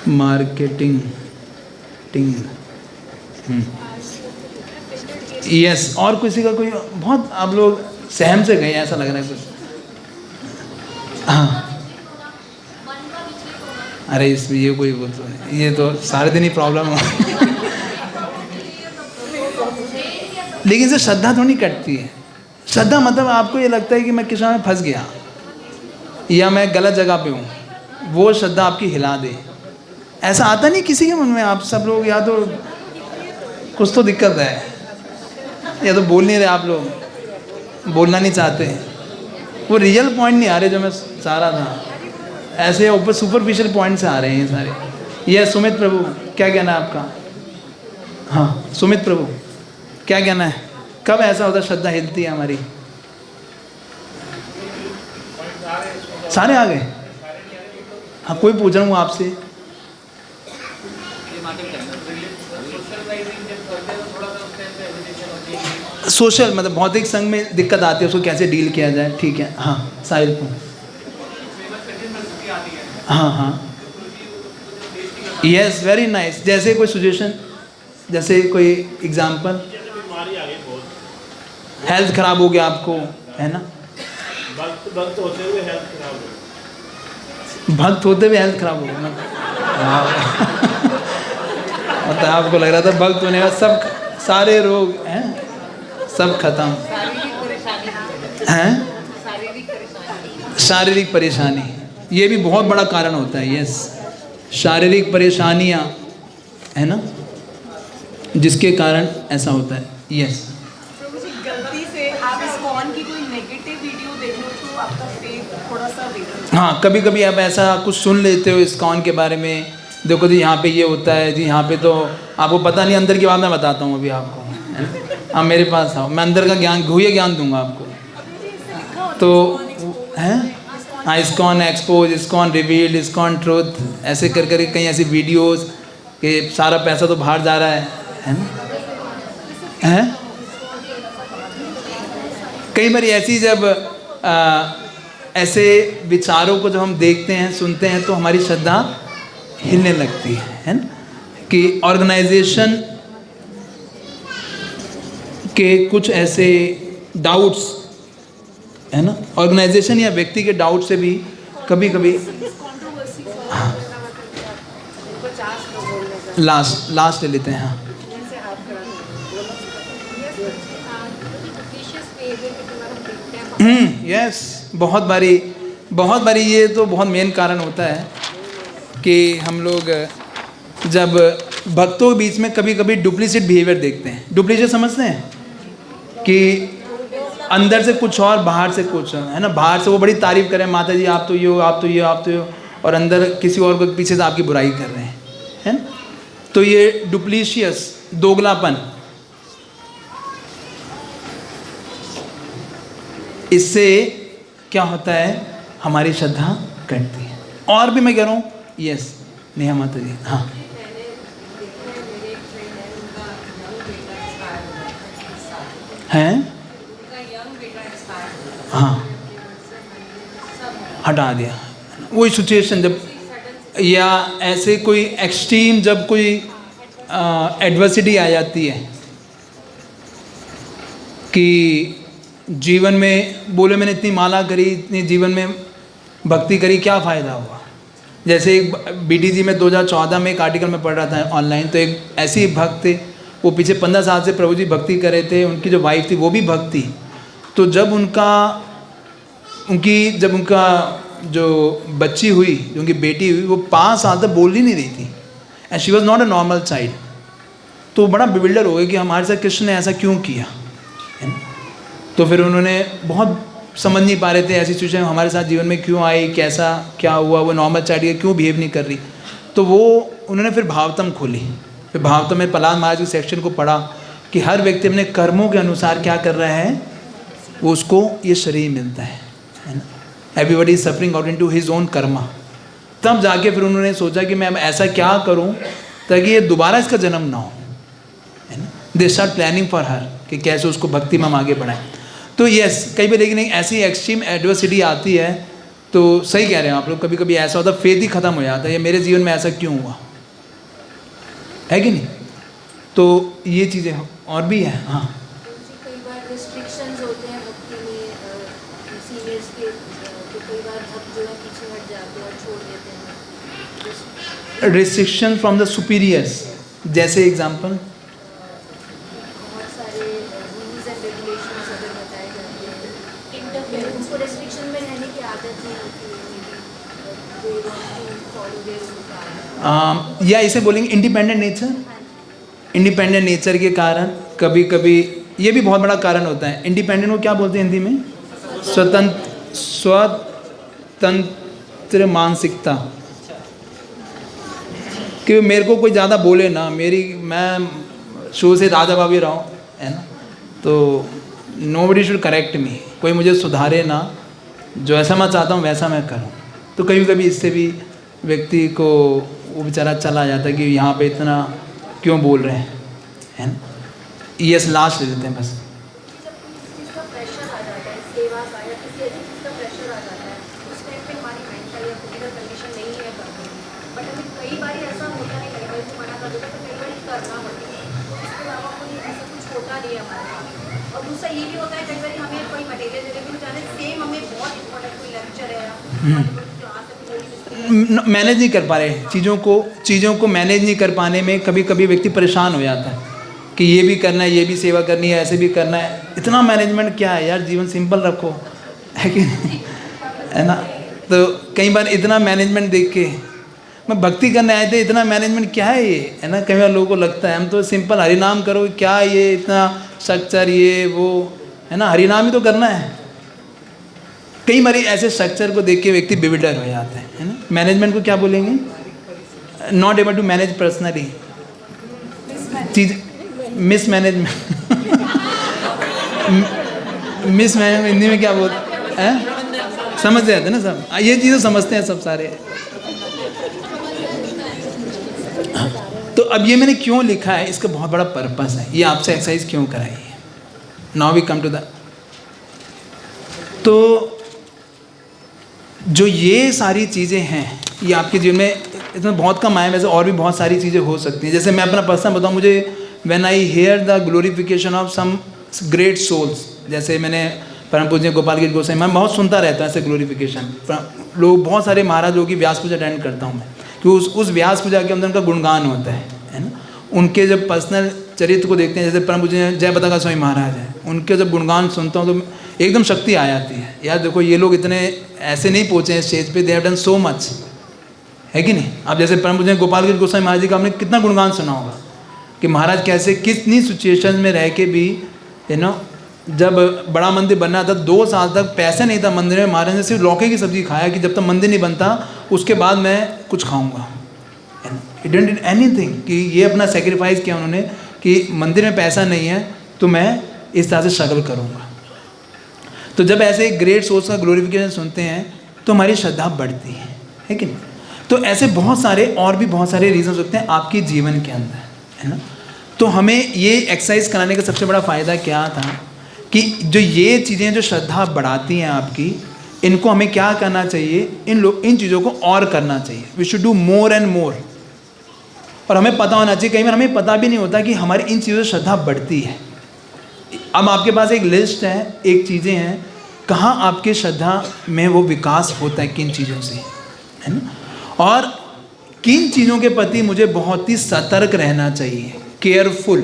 मार्केटिंग टिंग, यस। और किसी का कोई बहुत, आप लोग सहम से गए ऐसा लग रहा है कुछ। हाँ, अरे इसमें ये कोई वो तो, ये तो सारे दिन ही प्रॉब्लम हो। लेकिन से श्रद्धा थोड़ी नहीं कटती है। श्रद्धा मतलब आपको ये लगता है कि मैं कृष्णा में फंस गया या मैं गलत जगह पे हूँ, वो श्रद्धा आपकी हिला दे, ऐसा आता नहीं किसी के मन में। आप सब लोग या तो कुछ तो दिक्कत है, या तो बोल नहीं रहे, आप लोग बोलना नहीं चाहते, वो रियल पॉइंट नहीं आ रहे जो मैं चाह रहा था, ऐसे ऊपर सुपरफिशियल पॉइंट से आ रहे हैं सारे। ये सुमित प्रभु, क्या कहना है आपका? हाँ, सुमित प्रभु क्या कहना है, कब ऐसा होता है श्रद्धा हिलती है हमारी? सारे आ गए? हाँ, कोई पूछ रहा हूँ आपसे। सोशल मतलब भौतिक संघ में दिक्कत आती है, उसको कैसे डील किया जाए, ठीक है। हाँ, साहिल को, हाँ हाँ, यस, वेरी नाइस। जैसे कोई सजेशन, जैसे कोई एग्जांपल, हेल्थ खराब हो गया आपको, है ना, भक्त होते हुए हेल्थ खराब हो, भक्त होते हुए हेल्थ खराब हो गया मतलब आपको लग रहा था भक्त होने का सब सारे रोग हैं सब खत्म हैं। शारीरिक परेशानी, ये भी बहुत बड़ा कारण होता है। यस, शारीरिक परेशानियां है ना, जिसके कारण ऐसा होता है। यस, गलती से आप इस्कॉन की कोई नेगेटिव वीडियो देख लो तो आपका फेथ थोड़ा सा बिगड़। हाँ, कभी कभी आप ऐसा कुछ सुन लेते हो इस्कॉन के बारे में, देखो जी यहाँ पे ये होता है जी, यहाँ पे तो आपको पता नहीं, अंदर की बात मैं बताता हूँ अभी आपको, है ना। आप मेरे पास आओ, मैं अंदर का ज्ञान, गुह्य ज्ञान दूंगा आपको। तो हैं, हाँ, ISKCON expose, ISKCON revealed, ISKCON truth, ऐसे कर कर कई ऐसी वीडियोस कि सारा पैसा तो बाहर जा रहा है ना, हैं। कई बार ऐसी जब ऐसे विचारों को जब हम देखते हैं, सुनते हैं, तो हमारी श्रद्धा हिलने लगती है ना। कि ऑर्गेनाइजेशन के कुछ ऐसे डाउट्स है ना, ऑर्गेनाइजेशन या व्यक्ति के डाउट से भी कभी कभी लास्ट ले लेते हैं। हाँ, जैसे आप करा यस, बहुत बारी ये तो बहुत मेन कारण होता है कि हम लोग जब भक्तों के बीच में कभी कभी डुप्लीसिट बिहेवियर देखते हैं। डुप्लीसिट समझते हैं कि अंदर से कुछ और बाहर से कुछ, है ना। बाहर से वो बड़ी तारीफ करें, माता जी आप तो ये हो, आप तो ये हो, आप तो ये हो, और अंदर किसी और को पीछे से आपकी बुराई कर रहे हैं, है ना। तो ये डुप्लीशियस, दोगलापन, इससे क्या होता है, हमारी श्रद्धा घटती है। और भी मैं कह रहा हूँ, यस नेहा माता जी, हाँ हैं, हाँ हटा दिया। वही सिचुएशन जब, या ऐसे कोई एक्सट्रीम जब कोई एडवर्सिटी आ जाती है कि जीवन में बोले मैंने इतनी माला करी, इतनी जीवन में भक्ति करी, क्या फ़ायदा हुआ। जैसे एक BTG में 2014 में एक आर्टिकल में पढ़ रहा था ऑनलाइन, तो एक ऐसी भक्त थे, वो पीछे 15 साल से प्रभु जी भक्ति कर रहे थे, उनकी जो वाइफ थी वो भी भक्त थी। तो जब उनका जो बच्ची हुई, जो उनकी बेटी हुई, वो 5 साल तक बोल ही नहीं रही थी, and she was not a normal child. तो बड़ा बिविल्डर हो गया कि हमारे साथ कृष्ण ने ऐसा क्यों किया, है ना। तो फिर उन्होंने बहुत समझ नहीं पा रहे थे ऐसी सिचुएशन हमारे साथ जीवन में क्यों आई, कैसा क्या हुआ, वो नॉर्मल चाइल्ड क्यों बिहेव नहीं कर रही। तो वो उन्होंने फिर भावतम खोली। फिर भावतम में प्रहलाद महाराज के सेक्शन को पढ़ा कि हर व्यक्ति अपने कर्मों के अनुसार क्या कर रहा है, वो उसको ये शरीर मिलता है ना। Everybody is suffering according to his own karma. तब जाके फिर उन्होंने सोचा कि मैं ऐसा क्या करूं ताकि ये दोबारा इसका जन्म ना हो, है ना। They start planning for her कि कैसे उसको भक्ति में हम आगे बढ़ाएं। तो यस, कई बार लेकिन ऐसी एक्सट्रीम एडवर्सिटी आती है, तो सही कह रहे हैं आप लोग, कभी कभी ऐसा होता है फेथ ही खत्म हो जाता है, ये मेरे जीवन में ऐसा क्यों हुआ, है कि नहीं। तो ये चीज़ें और भी हैं। हाँ, कई बार रिस्ट्रिक्शंस होते हैं भक्ति में, सीनियर्स के, तो कई बार भक्त जो है पीछे हट जाते हैं और छोड़ देते हैं। रिस्ट्रिक्शन फ्रॉम द सुपीरियर्स, जैसे एग्जाम्पल, बहुत सारे रूल्स एंड रेगुलेशंस अगर बताए जाते हैं, इंटरफेरेंस, उनको रिस्ट्रिक्शन में रहने की आदत नहीं होती है, they want to follow their own path, या इसे बोलेंगे इंडिपेंडेंट नेचर। इंडिपेंडेंट नेचर के कारण कभी कभी ये भी बहुत बड़ा कारण होता है। इंडिपेंडेंट को क्या बोलते हैं हिंदी में, स्वतंत्र मानसिकता, कि मेरे को कोई ज़्यादा बोले ना, मैं शुरू से राजा बाबी रहा हूँ, है ना, तो नोबडी शुड करेक्ट मी, कोई मुझे सुधारे ना, जो ऐसा मैं चाहता हूँ वैसा मैं करूँ। तो कभी कभी इससे भी व्यक्ति को वो बेचारा चला जाता है कि यहाँ पे इतना क्यों बोल रहे हैं, है ना। यस, लास्ट ले लेते हैं बस। जब किसी चीज़ का प्रेशर आ जाता है, सेवा का या किसी ऐसी चीज़ का प्रेशर आ जाता है, उस टाइम पे हमारी मेंटल या फिजिकल कंडीशन नहीं है करने की, बट हमें कई बार ऐसा होता है, कई बार तो मना कर देता है, तो कई बार करना पड़ता है, तो इसके अलावा कोई ऐसा कुछ होता नहीं है हमारे साथ। और दूसरा ये भी होता है, कई बार हमें कोई मटेरियल डिलीवरी जाने सेम हमें बहुत इंपॉर्टेंट कोई लेक्चर है, क्लास है, मैनेज नहीं कर पा रहे चीज़ों को मैनेज नहीं कर पाने में कभी कभी व्यक्ति परेशान हो जाता है कि ये भी करना है, ये भी सेवा करनी है, ऐसे भी करना है। इतना मैनेजमेंट क्या है यार, जीवन सिंपल रखो, है कि नहीं, है ना। तो कई बार इतना मैनेजमेंट देख के, मैं भक्ति करने आए थे, इतना मैनेजमेंट क्या है ये, है ना। कई बार लोगों को लगता है हम तो सिंपल हरिनाम करो, क्या ये इतना स्ट्रक्चर, ये वो, है ना, हरिनाम ही तो करना है। कई बार ऐसे स्ट्रक्चर को देख के व्यक्ति बिविडर हो जाता है ना। मैनेजमेंट को क्या बोलेंगे, not able to manage personally, चीज मिसमैनेजमेंट। मिसमैनेजमेंट हिंदी में क्या बोलते हैं, समझ जाते हैं ना सब, ये चीज़ें समझते हैं सब सारे। तो अब ये मैंने क्यों लिखा है, इसका बहुत बड़ा पर्पस है, ये आपसे एक्सरसाइज क्यों कराई है। Now we come to the, तो जो ये सारी चीज़ें हैं, ये आपके जीवन में इसमें बहुत कम आए, वैसे और भी बहुत सारी चीज़ें हो सकती हैं। जैसे मैं अपना पर्सनल बताऊँ, मुझे when I hear the glorification of some great souls, जैसे मैंने परम पूज्य गोपाल गिरी गोसाई, मैं बहुत सुनता रहता हूँ ऐसे ग्लोरिफिकेशन, लोग बहुत सारे महाराज लोगों की व्यास पूजा अटेंड करता हूँ मैं, कि उस व्यास पूजा के अंदर उनका गुणगान होता है उनके जब पर्सनल चरित्र को देखते हैं, जैसे परम पूज्य जयपताका स्वामी महाराज हैं, उनके जब गुणगान सुनता हूँ तो एकदम शक्ति आ जाती है। यार देखो ये लोग इतने ऐसे नहीं पहुँचे हैं स्टेज पे, they have done so much, है कि नहीं। आप जैसे परम पूज्य गोपाल गिरी गोस्वामी महाराज जी का आपने कितना गुणगान सुना होगा कि महाराज कैसे कितनी सिचुएशन में रह के भी जब बड़ा मंदिर बनना था 2 साल तक पैसे नहीं था मंदिर में, महाराज ने सिर्फ लौके की सब्जी खाया कि जब तक मंदिर नहीं बनता उसके बाद मैं कुछ खाऊंगा। इट डिडंट डिड एनीथिंग, कि ये अपना सेक्रीफाइस किया उन्होंने कि मंदिर में पैसा नहीं है तो मैं इस तरह से स्ट्रगल करूँगा। तो जब ऐसे ग्रेट सोर्स का ग्लोरिफिकेशन सुनते हैं तो हमारी श्रद्धा बढ़ती है कि नहीं। तो ऐसे बहुत सारे और भी बहुत सारे रीजंस होते हैं आपके जीवन के अंदर, है ना। तो हमें ये एक्सरसाइज कराने का सबसे बड़ा फ़ायदा क्या था कि जो ये चीज़ें जो श्रद्धा बढ़ाती हैं आपकी, इनको हमें क्या करना चाहिए, इन चीज़ों को और करना चाहिए। We should do more and more. और हमें पता होना चाहिए, कई बार हमें पता भी नहीं होता कि हमारी इन चीज़ों से श्रद्धा बढ़ती है। अब आपके पास एक लिस्ट है, एक चीज़ें हैं, कहाँ आपके श्रद्धा में वो विकास होता है, किन चीज़ों से, है ना। और किन चीज़ों के प्रति मुझे बहुत ही सतर्क रहना चाहिए, केयरफुल,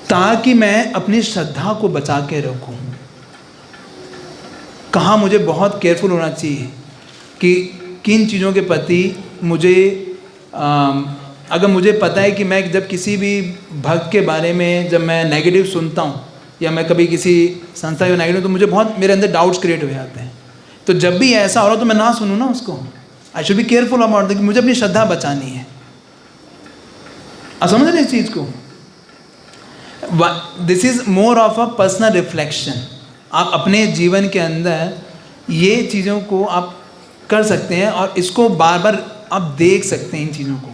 ताकि मैं अपनी श्रद्धा को बचा के रखूं। कहाँ मुझे बहुत केयरफुल होना चाहिए कि किन चीज़ों के प्रति मुझे अगर मुझे पता है कि मैं जब किसी भी भक्त के बारे में जब मैं नेगेटिव सुनता हूँ या मैं कभी किसी संस्था में नेगेटिव, तो मुझे बहुत मेरे अंदर डाउट्स क्रिएट हो जाते हैं। तो जब भी ऐसा हो रहा तो मैं ना सुनूँ ना उसको। आई should be careful about that, मुझे अपनी श्रद्धा बचानी है। आप समझ रहे इस चीज़ को। This is more of a personal reflection. आप अपने जीवन के अंदर ये चीज़ों को आप कर सकते हैं और इसको बार बार आप देख सकते हैं इन चीज़ों को,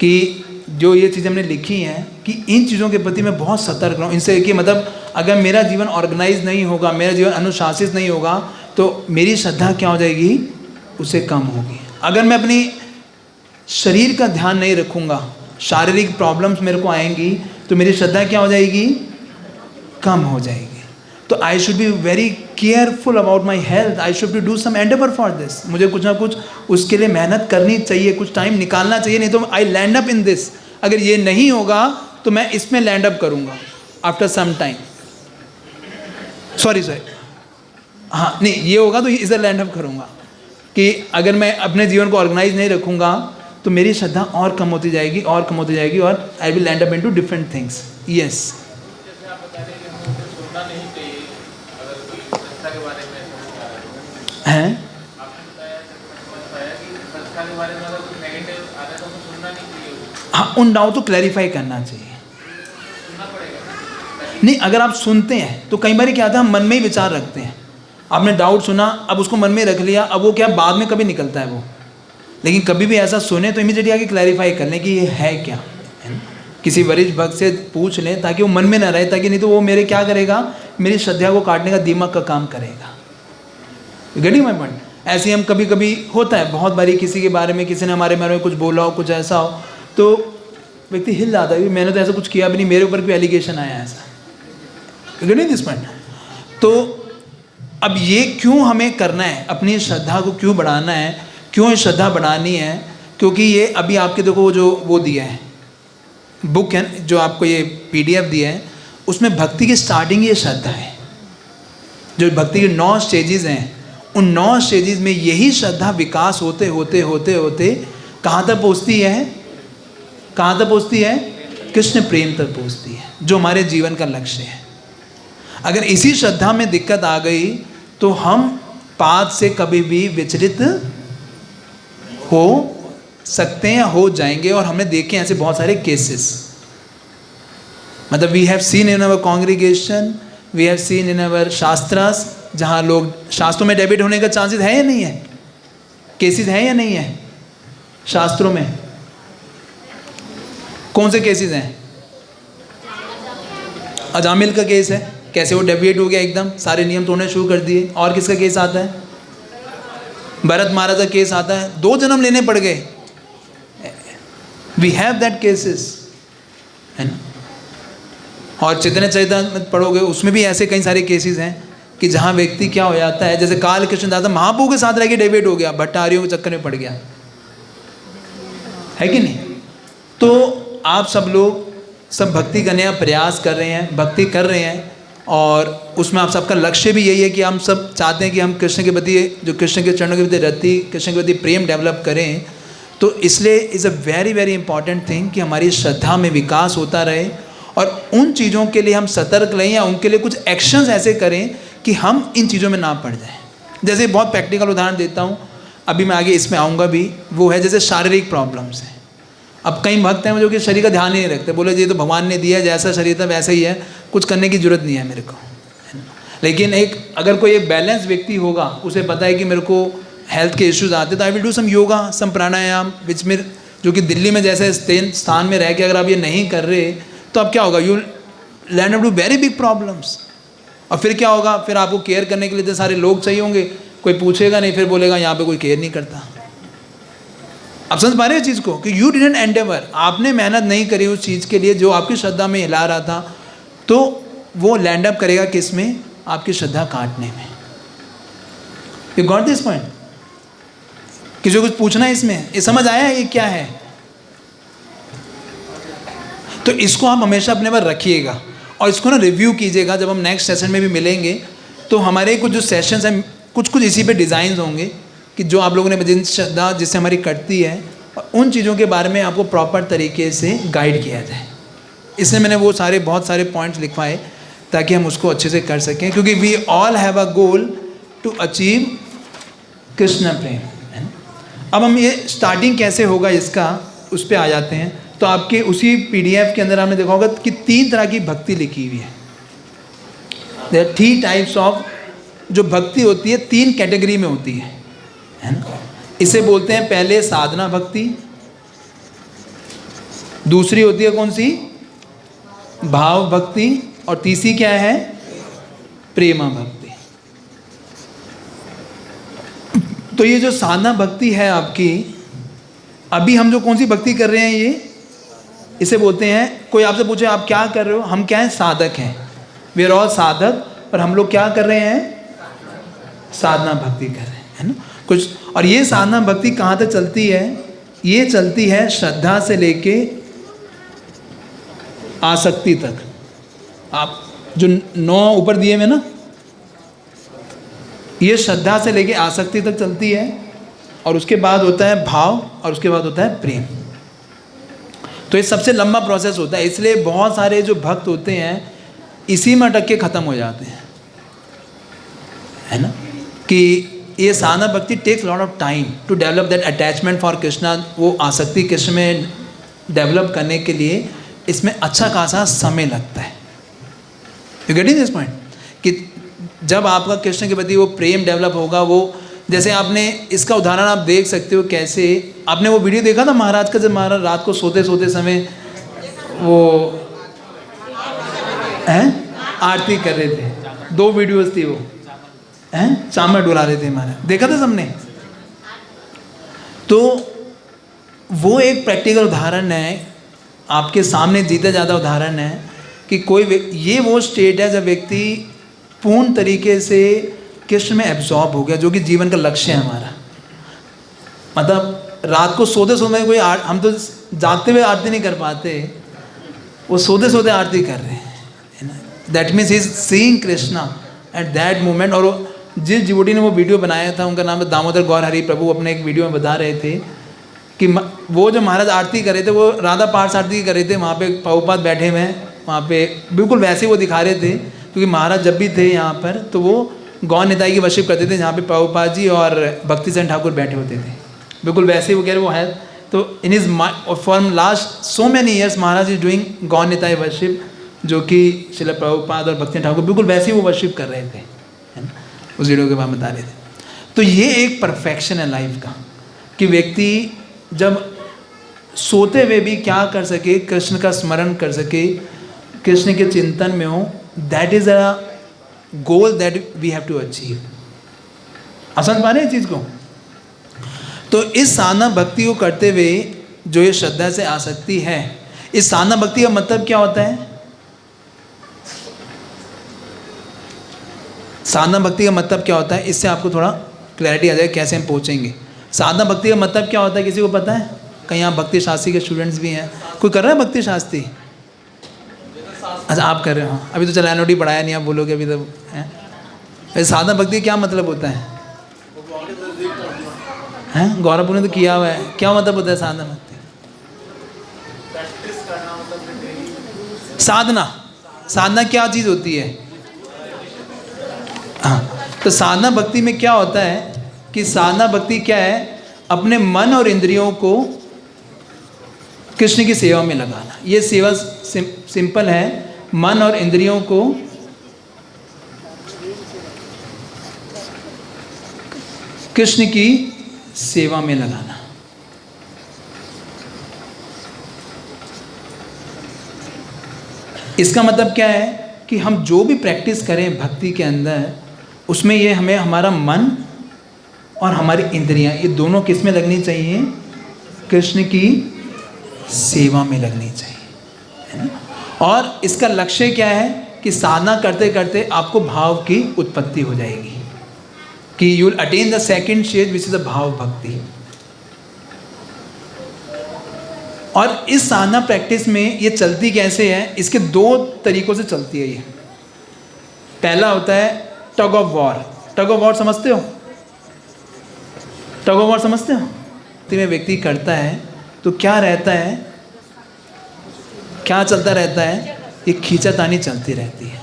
कि जो ये चीज़ें हमने लिखी हैं कि इन चीज़ों के प्रति मैं बहुत सतर्क रहूँ। इनसे कि मतलब अगर मेरा जीवन ऑर्गेनाइज नहीं होगा, मेरा जीवन अनुशासित नहीं होगा, तो मेरी श्रद्धा क्या हो जाएगी, उसे कम होगी। अगर मैं अपनी शरीर का ध्यान नहीं रखूँगा, शारीरिक प्रॉब्लम्स मेरे को आएंगी, तो मेरी श्रद्धा क्या हो जाएगी, कम हो जाएगी। तो I should be very careful about my health. I should do some endeavour for this. मुझे कुछ ना कुछ उसके लिए मेहनत करनी चाहिए, कुछ टाइम निकालना चाहिए, नहीं तो आई लैंड अप इन दिस। अगर ये नहीं होगा तो मैं इसमें लैंड अप करूँगा आफ्टर सम टाइम। सॉरी हाँ, नहीं ये होगा तो इसे लैंड अप करूँगा कि अगर मैं अपने जीवन को ऑर्गेनाइज नहीं रखूँगा तो मेरी श्रद्धा और कम होती जाएगी और कम होती जाएगी, और I will land up into different things. Yes, जैसे आप बता रहे हैं कि हमें सुनना नहीं चाहिए अगर कोई संस्था के बारे में हैं। आपने बताया कि संस्था के बारे में अगर कोई नेगेटिव आ रहा है तो हमें सुनना नहीं चाहिए। हाँ, उन डाउट को क्लैरिफाई करना चाहिए। सुनना पड़ेगा नहीं, अगर आप सुनते हैं तो कई बार क्या आता है, हम मन में ही विचार रखते हैं। आपने डाउट सुना, अब उसको मन में रख लिया, अब वो क्या बाद में कभी निकलता है वो। लेकिन कभी भी ऐसा सुने तो इमीडिएटली आके क्लैरिफाई कर लें कि ये है क्या, है ना? किसी वरिष्ठ भक्त से पूछ लें ताकि वो मन में ना रहे, ताकि नहीं तो वो मेरे क्या करेगा, मेरी श्रद्धा को काटने का दिमाग का काम करेगा। Getting my point. ऐसे ही हम कभी कभी होता है, बहुत बारी किसी के बारे में, किसी ने हमारे बारे में कुछ बोला हो, कुछ ऐसा हो, तो व्यक्ति हिल जाता है, मैंने तो ऐसा कुछ किया भी नहीं, मेरे ऊपर कोई एलिगेशन आया ऐसा। Getting this point. तो अब ये क्यों हमें करना है, अपनी श्रद्धा को क्यों बढ़ाना है, क्यों ये श्रद्धा बढ़ानी है? क्योंकि ये अभी आपके देखो जो वो दिया है बुक है, जो आपको ये PDF दिया है, उसमें भक्ति की स्टार्टिंग ये श्रद्धा है। जो भक्ति के 9 स्टेजेस हैं, उन 9 स्टेजेस में यही श्रद्धा विकास होते होते होते होते कहाँ तक पहुँचती है, कहाँ तक पहुँचती है? कृष्ण प्रेम तक पहुँचती है, जो हमारे जीवन का लक्ष्य है। अगर इसी श्रद्धा में दिक्कत आ गई तो हम पाथ से कभी भी विचलित हो सकते हैं, हो जाएंगे। और हमने देखे ऐसे बहुत सारे केसेस, मतलब we have seen in our congregation, we have seen in our shastras, जहाँ लोग शास्त्रों में डेबिट होने का चांसेस है या नहीं है, केसेस है या नहीं है शास्त्रों में? कौन से केसेस हैं? अजामिल का केस है, कैसे वो डेविएट हो गया, एकदम सारे नियम तोड़ने शुरू कर दिए। और किसका केस आता है? भरत महाराज का केस आता है, 2 जन्म लेने पड़ गए। वी हैव दैट केसेस, है ना। और चैतन्य चरितामृत में पढ़ोगे, उसमें भी ऐसे कई सारे केसेस हैं कि जहाँ व्यक्ति क्या हो जाता है, जैसे काल कृष्ण दास महाप्रभु के साथ रह के डेविएट हो गया, भट्टारियों के चक्कर में पड़ गया, है कि नहीं? तो आप सब लोग सब भक्ति करने का प्रयास कर रहे हैं, भक्ति कर रहे हैं, और उसमें आप सबका लक्ष्य भी यही है कि हम सब चाहते हैं कि हम कृष्ण के प्रति, जो कृष्ण के चरणों के प्रति रति, कृष्ण के प्रति प्रेम डेवलप करें। तो इसलिए is a very very important thing कि हमारी श्रद्धा में विकास होता रहे, और उन चीज़ों के लिए हम सतर्क रहें, या उनके लिए कुछ एक्शंस ऐसे करें कि हम इन चीज़ों में ना पड़ जाएं। जैसे बहुत प्रैक्टिकल उदाहरण देता हूँ, अभी मैं आगे इसमें आऊँगा भी, वो है जैसे शारीरिक प्रॉब्लम्स हैं। अब कई भक्त हैं जो कि शरीर का ध्यान ही नहीं रखते, बोले ये तो भगवान ने दिया, जैसा शरीर था वैसे ही है, कुछ करने की जरूरत नहीं है मेरे को। लेकिन अगर कोई एक बैलेंस व्यक्ति होगा, उसे पता है कि मेरे को हेल्थ के इश्यूज आते, तो I will do some yoga, some pranayama, which में जो कि दिल्ली में जैसे स्थान में रह के अगर आप ये नहीं कर रहे, तो अब क्या होगा, you land up to very big problems. और फिर क्या होगा, फिर आपको केयर करने के लिए इतने सारे लोग चाहिए होंगे, कोई पूछेगा नहीं, फिर बोलेगा यहाँ पे कोई केयर नहीं करता। आप समझ पा रहे हो चीज़ को, कि यू डिडंट एंडेवर, आपने मेहनत नहीं करी उस चीज़ के लिए जो आपकी श्रद्धा में हिला रहा था, तो वो लैंड अप करेगा किस में, आपकी श्रद्धा काटने में। You got this point? किसी को कुछ पूछना है इसमें, ये समझ आया ये क्या है? तो इसको आप हमेशा अपने पर रखिएगा, और इसको ना रिव्यू कीजिएगा। जब हम नेक्स्ट सेशन में भी मिलेंगे, तो हमारे कुछ जो सेशंस हैं, कुछ इसी पे डिज़ाइन होंगे कि जो आप लोगों ने जिन श्रद्धा जिससे हमारी कटती है, और उन चीज़ों के बारे में आपको प्रॉपर तरीके से गाइड किया जाए। इसलिए मैंने वो बहुत सारे पॉइंट्स लिखवाए ताकि हम उसको अच्छे से कर सकें, क्योंकि we all have a goal to achieve Krishna prem. अब हम ये स्टार्टिंग कैसे होगा इसका, उस पर आ जाते हैं। तो आपके उसी PDF के अंदर आपने देखा होगा कि 3 तरह की भक्ति लिखी हुई है। देयर आर 3 टाइप्स ऑफ जो भक्ति होती है, 3 कैटेगरी में होती है ना। इसे बोलते हैं पहले साधना भक्ति, दूसरी होती है कौन सी, भाव भक्ति, और तीसरी क्या है, प्रेमा भक्ति। तो ये जो साधना भक्ति है आपकी, अभी हम जो कौन सी भक्ति कर रहे हैं, ये इसे बोलते हैं, कोई आपसे पूछे आप क्या कर रहे हो, हम क्या हैं, साधक हैं। वी आर ऑल साधक, पर हम लोग क्या कर रहे हैं, साधना भक्ति कर रहे हैं, है ना कुछ। और ये साधना भक्ति कहाँ तक चलती है, ये चलती है श्रद्धा से लेके आसक्ति तक। आप जो 9 ऊपर दिए हुए ना, ये श्रद्धा से लेके आसक्ति तक चलती है, और उसके बाद होता है भाव, और उसके बाद होता है प्रेम। तो ये सबसे लंबा प्रोसेस होता है, इसलिए बहुत सारे जो भक्त होते हैं इसी में अटक के ख़त्म हो जाते हैं, है ना। कि ये साधना भक्ति takes lot of time to develop that attachment for Krishna. वो आसक्ति कृष्ण में डेवलप करने के लिए इसमें अच्छा खासा समय लगता है। You getting this point? कि जब आपका कृष्ण के प्रति वो प्रेम डेवलप होगा, वो जैसे आपने इसका उदाहरण आप देख सकते हो कैसे, आपने वो वीडियो देखा था महाराज का, जब महाराज रात को सोते सोते समय वो आरती कर रहे थे। 2 वीडियोस थी वो, चामर डुला रहे थे महाराज, देखा था सबने। तो वो एक प्रैक्टिकल उदाहरण है, आपके सामने जीता जाता उदाहरण है कि ये वो स्टेट है जब व्यक्ति पूर्ण तरीके से कृष्ण में एब्जॉर्ब हो गया, जो कि जीवन का लक्ष्य है हमारा। मतलब रात को सोते सोते कोई हम तो जागते हुए आरती नहीं कर पाते, वो सोते सोते आरती कर रहे हैं, है ना। That means he is seeing Krishna at that moment. और जिस डिवोटी ने वो वीडियो बनाया था, उनका नाम है दामोदर गौर हरि प्रभु, अपने एक वीडियो में बता रहे थे कि वो जो महाराज आरती कर रहे थे, वो राधा पार्ष आरती कर रहे थे, वहाँ पे प्रभुपाद बैठे हुए हैं, वहाँ पे बिल्कुल वैसे वो दिखा रहे थे, क्योंकि महाराज जब भी थे यहाँ पर तो वो गौर निताई की वर्शिप करते थे, जहाँ पे प्रभुपाद जी और भक्ति सेन ठाकुर बैठे होते थे, बिल्कुल वैसे ही वो कह रहे वो है। तो in is for last so many years Maharaj is doing Gaur Nitai worship, जो कि श्रील प्रभुपाद और भक्ति ठाकुर बिल्कुल वैसे ही वो वर्शिप कर रहे थे, है ना। उस वीडियो के बाद बता रहे थे। तो ये एक परफेक्शन है लाइफ का, कि व्यक्ति जब सोते हुए भी क्या कर सके, कृष्ण का स्मरण कर सके, कृष्ण के चिंतन में हो। That is a goal that we have to achieve. समझ पा रहे हैं इस चीज़ को? तो इस साधना भक्ति को करते हुए जो ये श्रद्धा से आसक्ति है, इस साधना भक्ति का मतलब क्या होता है? साधना भक्ति का मतलब क्या होता है, इससे आपको थोड़ा क्लैरिटी आ जाए कैसे हम पहुंचेंगे। साधना भक्ति का मतलब क्या होता है, किसी को पता है? कहीं यहाँ भक्ति शास्त्री के स्टूडेंट्स भी हैं, कोई कर रहा है भक्ति शास्त्री? अच्छा आप कर रहे हो, अभी तो चला एनओडी पढ़ाया नहीं, आप बोलोगे अभी तो है। साधना भक्ति क्या मतलब होता है? हैं गौरवपुर ने तो किया हुआ है, क्या मतलब होता है साधना भक्ति? साधना क्या चीज़ होती है? हाँ, तो साधना भक्ति में क्या होता है कि साधना भक्ति क्या है? अपने मन और इंद्रियों को कृष्ण की सेवा में लगाना। ये सेवा सिंपल है, मन और इंद्रियों को कृष्ण की सेवा में लगाना। इसका मतलब क्या है कि हम जो भी प्रैक्टिस करें भक्ति के अंदर, उसमें ये हमें हमारा मन और हमारी इंद्रियां, ये दोनों किस में लगनी चाहिए? कृष्ण की सेवा में लगनी चाहिए, है ना? और इसका लक्ष्य क्या है कि साधना करते करते आपको भाव की उत्पत्ति हो जाएगी, कि you will attain the second stage which is the भाव भक्ति। और इस साधना प्रैक्टिस में ये चलती कैसे है? इसके दो तरीकों से चलती है ये। पहला होता है टग of war. Tug of war समझते हो? टग ऑफ वॉर समझते हो? में व्यक्ति करता है तो क्या रहता है, क्या चलता रहता है? ये खींचातानी चलती रहती है।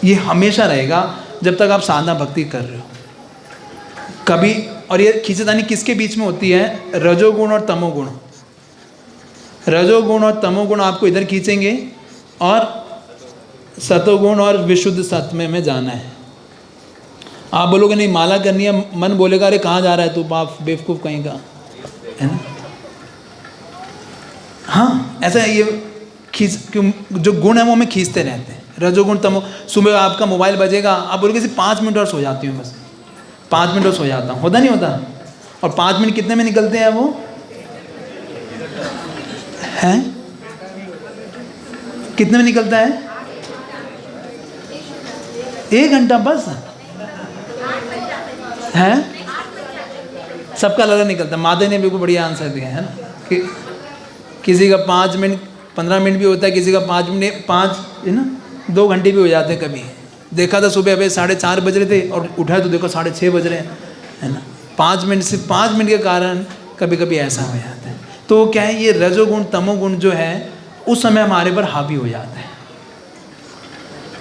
ये हमेशा रहेगा जब तक आप साधना भक्ति कर रहे हो कभी। और ये खींचातानी किसके बीच में होती है? रजोगुण और तमोगुण। रजोगुण और तमोगुण आपको इधर खींचेंगे और सतोगुण और विशुद्ध सत्व में जाना है। आप बोलोगे नहीं माला करनी है, मन बोलेगा अरे कहाँ जा रहा है तू बाप बेवकूफ़ कहीं का, है ना? हाँ ऐसा है, ये जो गुण है वो हमें खींचते रहते हैं। रजोगुण तमो। सुबह आपका मोबाइल बजेगा, आप बोलोगे सिर्फ 5 मिनट और सो जाती हूँ, बस 5 मिनट और सो जाता हूँ। होता नहीं होता? और 5 मिनट कितने में निकलते हैं वो? हैं कितने में निकलता है? 1 घंटा बस है। सबका अलग निकलता है। माधव ने बिल्कुल बढ़िया आंसर दिया है ना कि किसी का 5 मिनट 15 मिनट भी होता है, किसी का 5 मिनट 5 है ना 2 घंटे भी हो जाते हैं। कभी देखा था सुबह अभी 4:30 बज रहे थे और उठा तो देखो 6:30 बज रहे हैं, है ना? 5 मिनट से 5 मिनट के कारण कभी कभी ऐसा हो जाता है। तो क्या है, ये रजोगुण तमोगुण जो है उस समय हमारे पर हावी हो जाता है।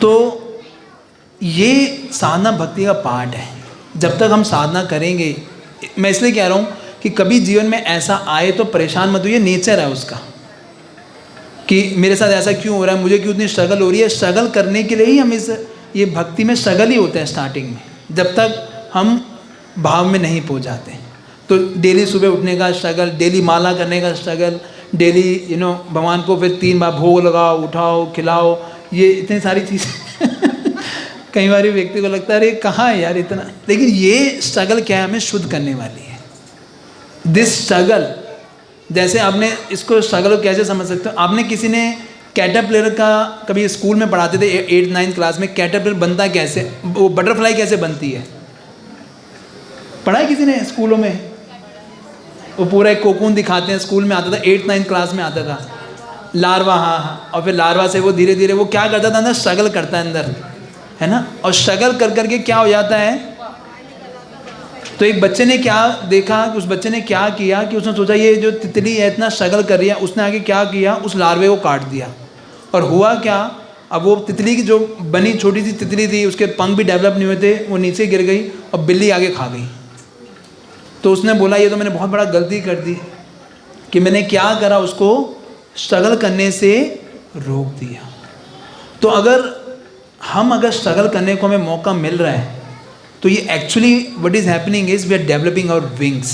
तो ये साधना भक्ति का पार्ट है। जब तक हम साधना करेंगे, मैं इसलिए कह रहा हूँ कि कभी जीवन में ऐसा आए तो परेशान मत होइए, नेचर है उसका कि मेरे साथ ऐसा क्यों हो रहा है, मुझे क्यों इतनी स्ट्रगल हो रही है। स्ट्रगल करने के लिए ही हम ये भक्ति में स्ट्रगल ही होता है स्टार्टिंग में, जब तक हम भाव में नहीं पहुँच जाते। तो डेली सुबह उठने का स्ट्रगल, डेली माला करने का स्ट्रगल, डेली भगवान को फिर 3 बार भोग लगाओ, उठाओ, खिलाओ, ये इतनी सारी चीज़ें कई बार व्यक्ति को लगता है अरे कहाँ है यार इतना। लेकिन ये स्ट्रगल क्या है, हमें शुद्ध करने वाली है। दिस स्ट्रगल, जैसे आपने इसको स्ट्रगल को कैसे समझ सकते हो? आपने किसी ने कैटरपिलर का कभी स्कूल में पढ़ाते थे 8th 9th क्लास में, कैटरपिलर बनता कैसे, वो बटरफ्लाई कैसे बनती है, पढ़ा है किसी ने स्कूलों में? वो पूरा एक कोकून दिखाते हैं, स्कूल में आता था, 8th 9th क्लास में आता था। लार्वा, हाँ। और फिर लार्वा से वो धीरे धीरे वो क्या करता था, अंदर स्ट्रगल करता है अंदर, है ना? और स्ट्रगल कर करके क्या हो जाता है, तो एक बच्चे ने क्या देखा, उस बच्चे ने क्या किया कि उसने सोचा ये जो तितली है इतना स्ट्रगल कर रही है, उसने आगे क्या किया, उस लार्वे को काट दिया। और हुआ क्या, अब वो तितली की जो बनी छोटी सी तितली थी, उसके पंख भी डेवलप नहीं हुए थे, वो नीचे गिर गई और बिल्ली आगे खा गई। तो उसने बोला ये तो मैंने बहुत बड़ा गलती कर दी कि मैंने क्या करा, उसको स्ट्रगल करने से रोक दिया। तो अगर स्ट्रगल करने को हमें मौका मिल रहा है तो ये actually what is happening is we are developing our wings.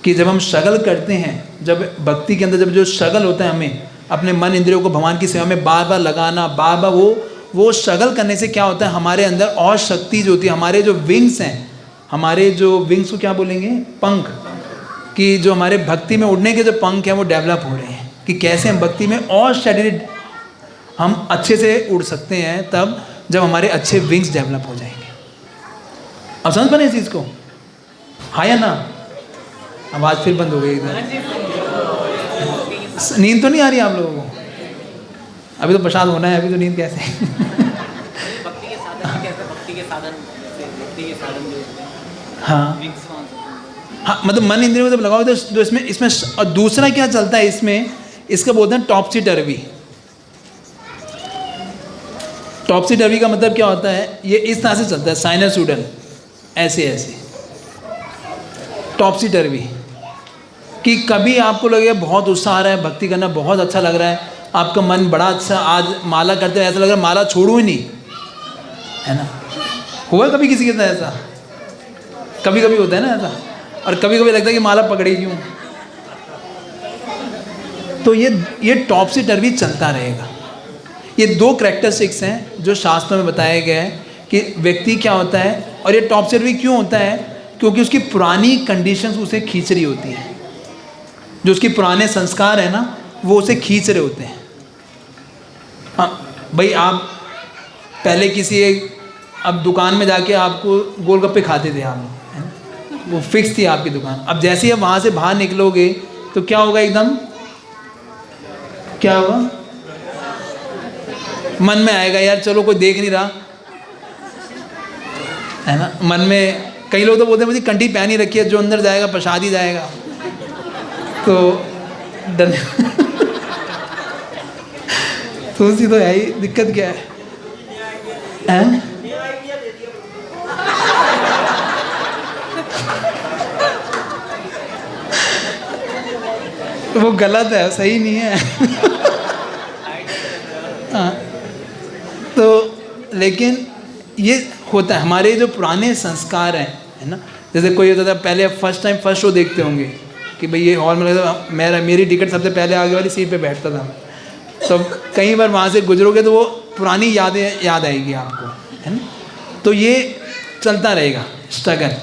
कि जब हम स्ट्रगल करते हैं, जब भक्ति के अंदर जब जो स्ट्रगल होता है, हमें अपने मन इंद्रियों को भगवान की सेवा में बार बार लगाना, बार बार वो स्ट्रगल करने से क्या होता है, हमारे अंदर और शक्ति जो होती है, हमारे जो विंग्स हैं, हमारे जो विंग्स को क्या बोलेंगे, पंख, कि जो हमारे भक्ति में उड़ने के जो पंख हैं वो डेवलप हो रहे हैं। कि कैसे हम भक्ति में और स्टडी हम अच्छे से उड़ सकते हैं तब जब हमारे अच्छे विंग्स डेवलप हो जाएंगे। अब समझ पाए इस चीज़ को? हाँ या ना? आवाज़ फिर बंद हो गई इधर। नींद तो नहीं आ रही आप लोगों को? अभी तो प्रसाद होना है, अभी तो नींद कैसे? भक्ति के साधन कैसे, भक्ति के साधन जो हाँ हाँ, मतलब मन इंद्रियों में जब लगाओ तो जो इसमें और दूसरा क्या चलता है इसमें, इसका बोलते हैं टॉपसी टर्वी। टॉपसी टर्वी का मतलब क्या होता है, ये इस तरह से चलता है, साइनसोइडल, ऐसे ऐसे टॉपसी टर्वी, कि कभी आपको लगेगा बहुत उत्साह आ रहा है, भक्ति करना बहुत अच्छा लग रहा है, आपका मन बड़ा अच्छा, आज माला करते हैं ऐसा लग रहा है माला छोड़ूं ही नहीं, है ना? हुआ कभी किसी के साथ ऐसा? कभी कभी होता है ना ऐसा, और कभी कभी लगता है कि माला पकड़ी क्यों। तो ये टॉपसी टर्वी चलता रहेगा। ये दो कैरेक्टरिस्टिक्स हैं जो शास्त्रों में बताया गया है कि व्यक्ति क्या होता है, और ये टॉपसी टर्वी क्यों होता है, क्योंकि उसकी पुरानी कंडीशंस उसे खींच रही होती हैं, जो उसके पुराने संस्कार है ना वो उसे खींच रहे होते हैं। हाँ भाई, आप पहले किसी एक अब दुकान में जाके आपको गोलगप्पे खाते थे आप लोग, है ना? वो फिक्स थी आपकी दुकान। अब जैसे ही आप वहाँ से बाहर निकलोगे तो क्या होगा, एकदम क्या होगा, मन में आएगा यार चलो कोई देख नहीं रहा, है ना? मन में कई लोग तो बोलते हैं मुझे कंठी पहनी रखी है, जो अंदर जाएगा प्रसाद ही जाएगा, तो डर तुलसी तो है ही, दिक्कत क्या है, हैं? वो गलत है, सही नहीं है। हाँ, तो लेकिन ये होता है, हमारे जो पुराने संस्कार हैं, है ना? जैसे कोई होता था पहले फर्स्ट टाइम फर्स्ट शो देखते होंगे कि भाई ये हॉल में लगता, मेरी टिकट सबसे पहले आगे वाली सीट पे बैठता था, तो कई बार वहाँ से गुजरोगे तो वो पुरानी यादें याद आएगी आपको, है ना? तो ये चलता रहेगा स्ट्रगल,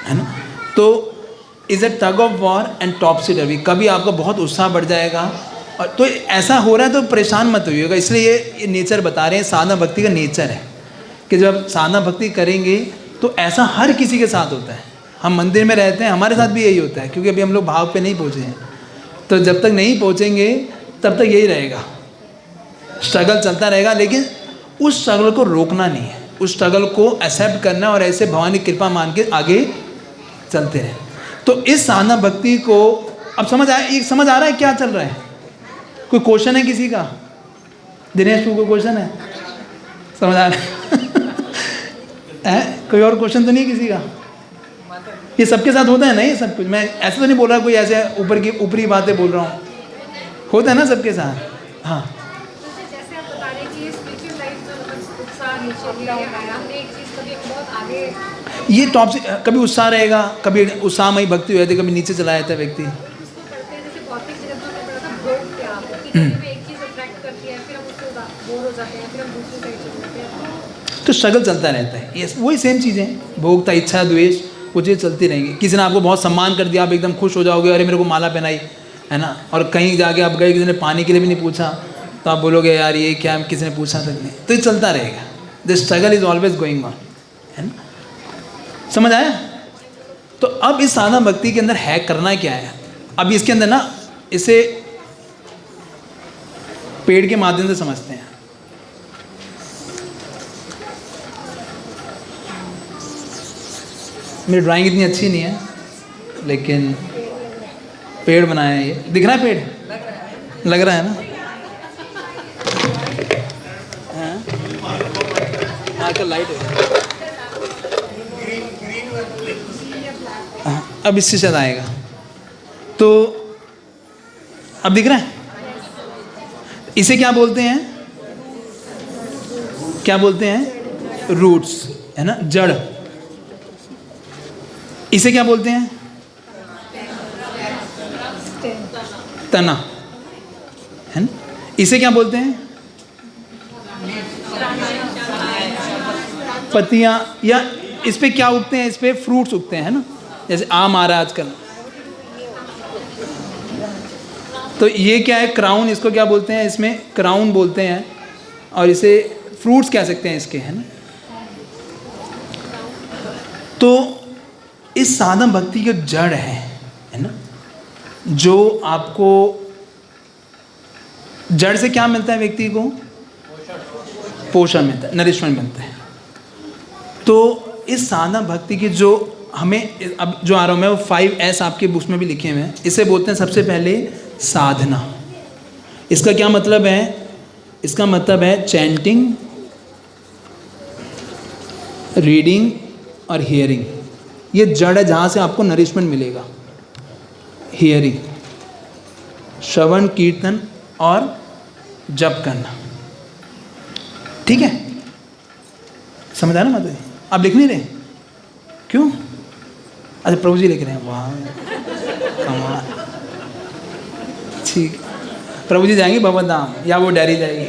है ना? तो is a tug of war and topsy turvy. कभी आपका बहुत उत्साह बढ़ जाएगा, और तो ऐसा हो रहा है तो परेशान मत होइएगा, इसलिए ये नेचर बता रहे हैं, साधना भक्ति का नेचर है कि जब साधना भक्ति करेंगे तो ऐसा हर किसी के साथ होता है। हम मंदिर में रहते हैं, हमारे साथ भी यही होता है, क्योंकि अभी हम लोग भाव पे नहीं पहुँचे हैं, तो जब तक नहीं पहुँचेंगे तब तक यही रहेगा, स्ट्रगल चलता रहेगा। लेकिन उस स्ट्रगल को रोकना नहीं है, उस स्ट्रगल को एक्सेप्ट करना और ऐसे भगवान की कृपा मान के आगे चलते रहें। तो इस साधना भक्ति को अब समझ आ रहा है क्या चल रहा है? कोई क्वेश्चन है किसी का? दिनेश को कोई क्वेश्चन है? समझ आ रहा है? कोई और क्वेश्चन तो नहीं किसी का? ये सबके साथ होता है ना ये सब कुछ? मैं ऐसा तो नहीं बोल रहा कोई ऐसे ऊपरी बातें बोल रहा हूँ, होता है ना सबके साथ। हाँ, जैसे आप बता रहे हैं कि स्पिरिचुअल लाइफ में मतलब उत्साह नीचे हमने एक चीज़ कभी बहुत आगे, ये टॉप से कभी उत्साह रहेगा, कभी उत्साहमयी भक्ति हो जाती है, कभी नीचे चला जाता है व्यक्ति। उसको करते हैं जैसे भौतिक जगत में पड़ा था भोग त्याग, कि कभी एक चीज़ अट्रैक्ट करती है, फिर हम उससे बोर हो जाते हैं, फिर हम दूसरी साइड चले जाते हैं, तो स्ट्रगल चलता रहता है। ये वही सेम चीज़ें, भोगता, इच्छा, द्वेष, वो चीज़ चलती रहेंगी। किसी ने आपको बहुत सम्मान कर दिया, आप एकदम खुश हो जाओगे, अरे मेरे को माला पहनाई, है ना? और कहीं जाके आप गए, किसी ने पानी के लिए भी नहीं पूछा, तो आप बोलोगे यार ये क्या, किसी ने पूछा तक नहीं। तो ये चलता रहेगा, the struggle is always going on, है ना? समझ आया? तो अब इस साधना भक्ति के अंदर है करना क्या है? अब इसके अंदर ना इसे पेड़ के माध्यम से समझते हैं। मेरी ड्राइंग इतनी अच्छी नहीं है, लेकिन पेड़ बनाया है, ये दिख रहा है पेड़, लग रहा है ना? आजकल लाइट है। हाँ, अब इससे शायद आएगा, तो अब दिख रहा है? इसे क्या बोलते हैं? क्या बोलते हैं? रूट्स, है ना? जड़। इसे क्या बोलते हैं? तना, है ना? इसे क्या बोलते हैं? पत्तियां, या इस पे क्या उगते हैं? इस पे फ्रूट्स उगते हैं, है ना? जैसे आम आ रहा है आजकल, तो ये क्या है? क्राउन, इसको क्या बोलते हैं? इसमें क्राउन बोलते हैं, और इसे फ्रूट्स कह सकते हैं इसके, है ना? तो इस साधना भक्ति की जड़ है, है ना, जो आपको जड़ से क्या मिलता है व्यक्ति को? पोषण मिलता है, नरिशमेंट मिलता है। तो इस साधना भक्ति की जो हमें अब जो आ रहा हूँ मैं, वो 5S आपके बुक्स में भी लिखे हुए हैं। इसे बोलते हैं सबसे पहले साधना। इसका क्या मतलब है? इसका मतलब है चैंटिंग, रीडिंग और हियरिंग। ये जड़ है जहाँ से आपको नरिशमेंट मिलेगा। हियरिंग, श्रवण कीर्तन और जप करना। ठीक है, समझ आया ना माता जी? आप लिख नहीं रहे? क्यों? अच्छा, प्रभु जी लिख रहे हैं। वाह, कमाल। ठीक, प्रभु जी जाएंगे भगवत धाम या वो डायरी जाएगी?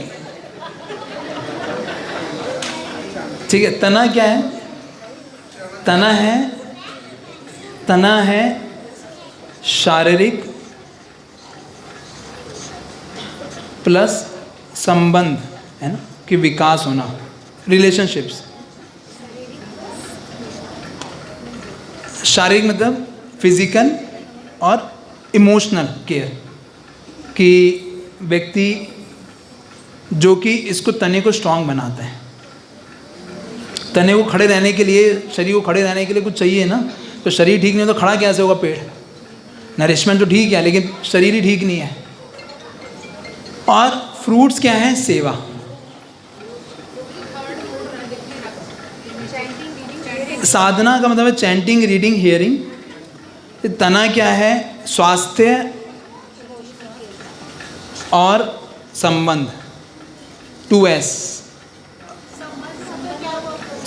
ठीक है। तना क्या है? तना है शारीरिक प्लस संबंध, है ना, कि विकास होना, रिलेशनशिप्स। शारीरिक मतलब फिजिकल और इमोशनल केयर, कि व्यक्ति जो कि इसको तने को स्ट्रांग बनाता है। तने को खड़े रहने के लिए, शरीर को खड़े रहने के लिए कुछ चाहिए ना। तो शरीर ठीक नहीं हो तो खड़ा कैसे होगा पेड़? नरिशमेंट तो ठीक है लेकिन शरीर ही ठीक नहीं है। और फ्रूट्स क्या है? सेवा। साधना का मतलब है चैंटिंग, रीडिंग, हियरिंग। तना क्या है? स्वास्थ्य और संबंध, 2S।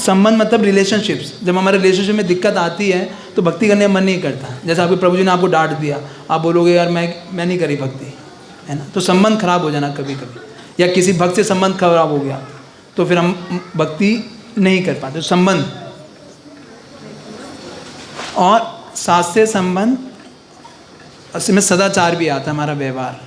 संबंध मतलब रिलेशनशिप्स। जब हमारे रिलेशनशिप में दिक्कत आती है तो भक्ति करने का मन नहीं करता। जैसे आपके प्रभु जी ने आपको डांट दिया, आप बोलोगे यार मैं नहीं करी भक्ति, है ना। तो संबंध खराब हो जाना कभी कभी, या किसी भक्त से संबंध खराब हो गया तो फिर हम भक्ति नहीं कर पाते। संबंध और शास्त्रीय संबंध, उसमें सदाचार भी आता है, हमारा व्यवहार,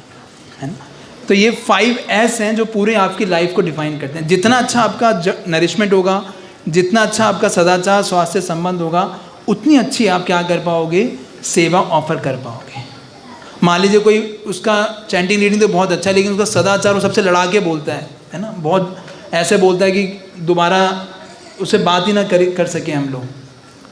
है ना। तो ये 5S हैं जो पूरे आपकी लाइफ को डिफाइन करते हैं। जितना अच्छा आपका नरिशमेंट होगा, जितना अच्छा आपका सदाचार, स्वास्थ्य, संबंध होगा, उतनी अच्छी आप क्या कर पाओगे? सेवा ऑफर कर पाओगे। मान लीजिए कोई, उसका चैंटिंग रीडिंग तो बहुत अच्छा है लेकिन उसका सदाचार वो सबसे लड़ा के बोलता है ना, बहुत ऐसे बोलता है कि दोबारा उससे बात ही ना कर सके हम लोग,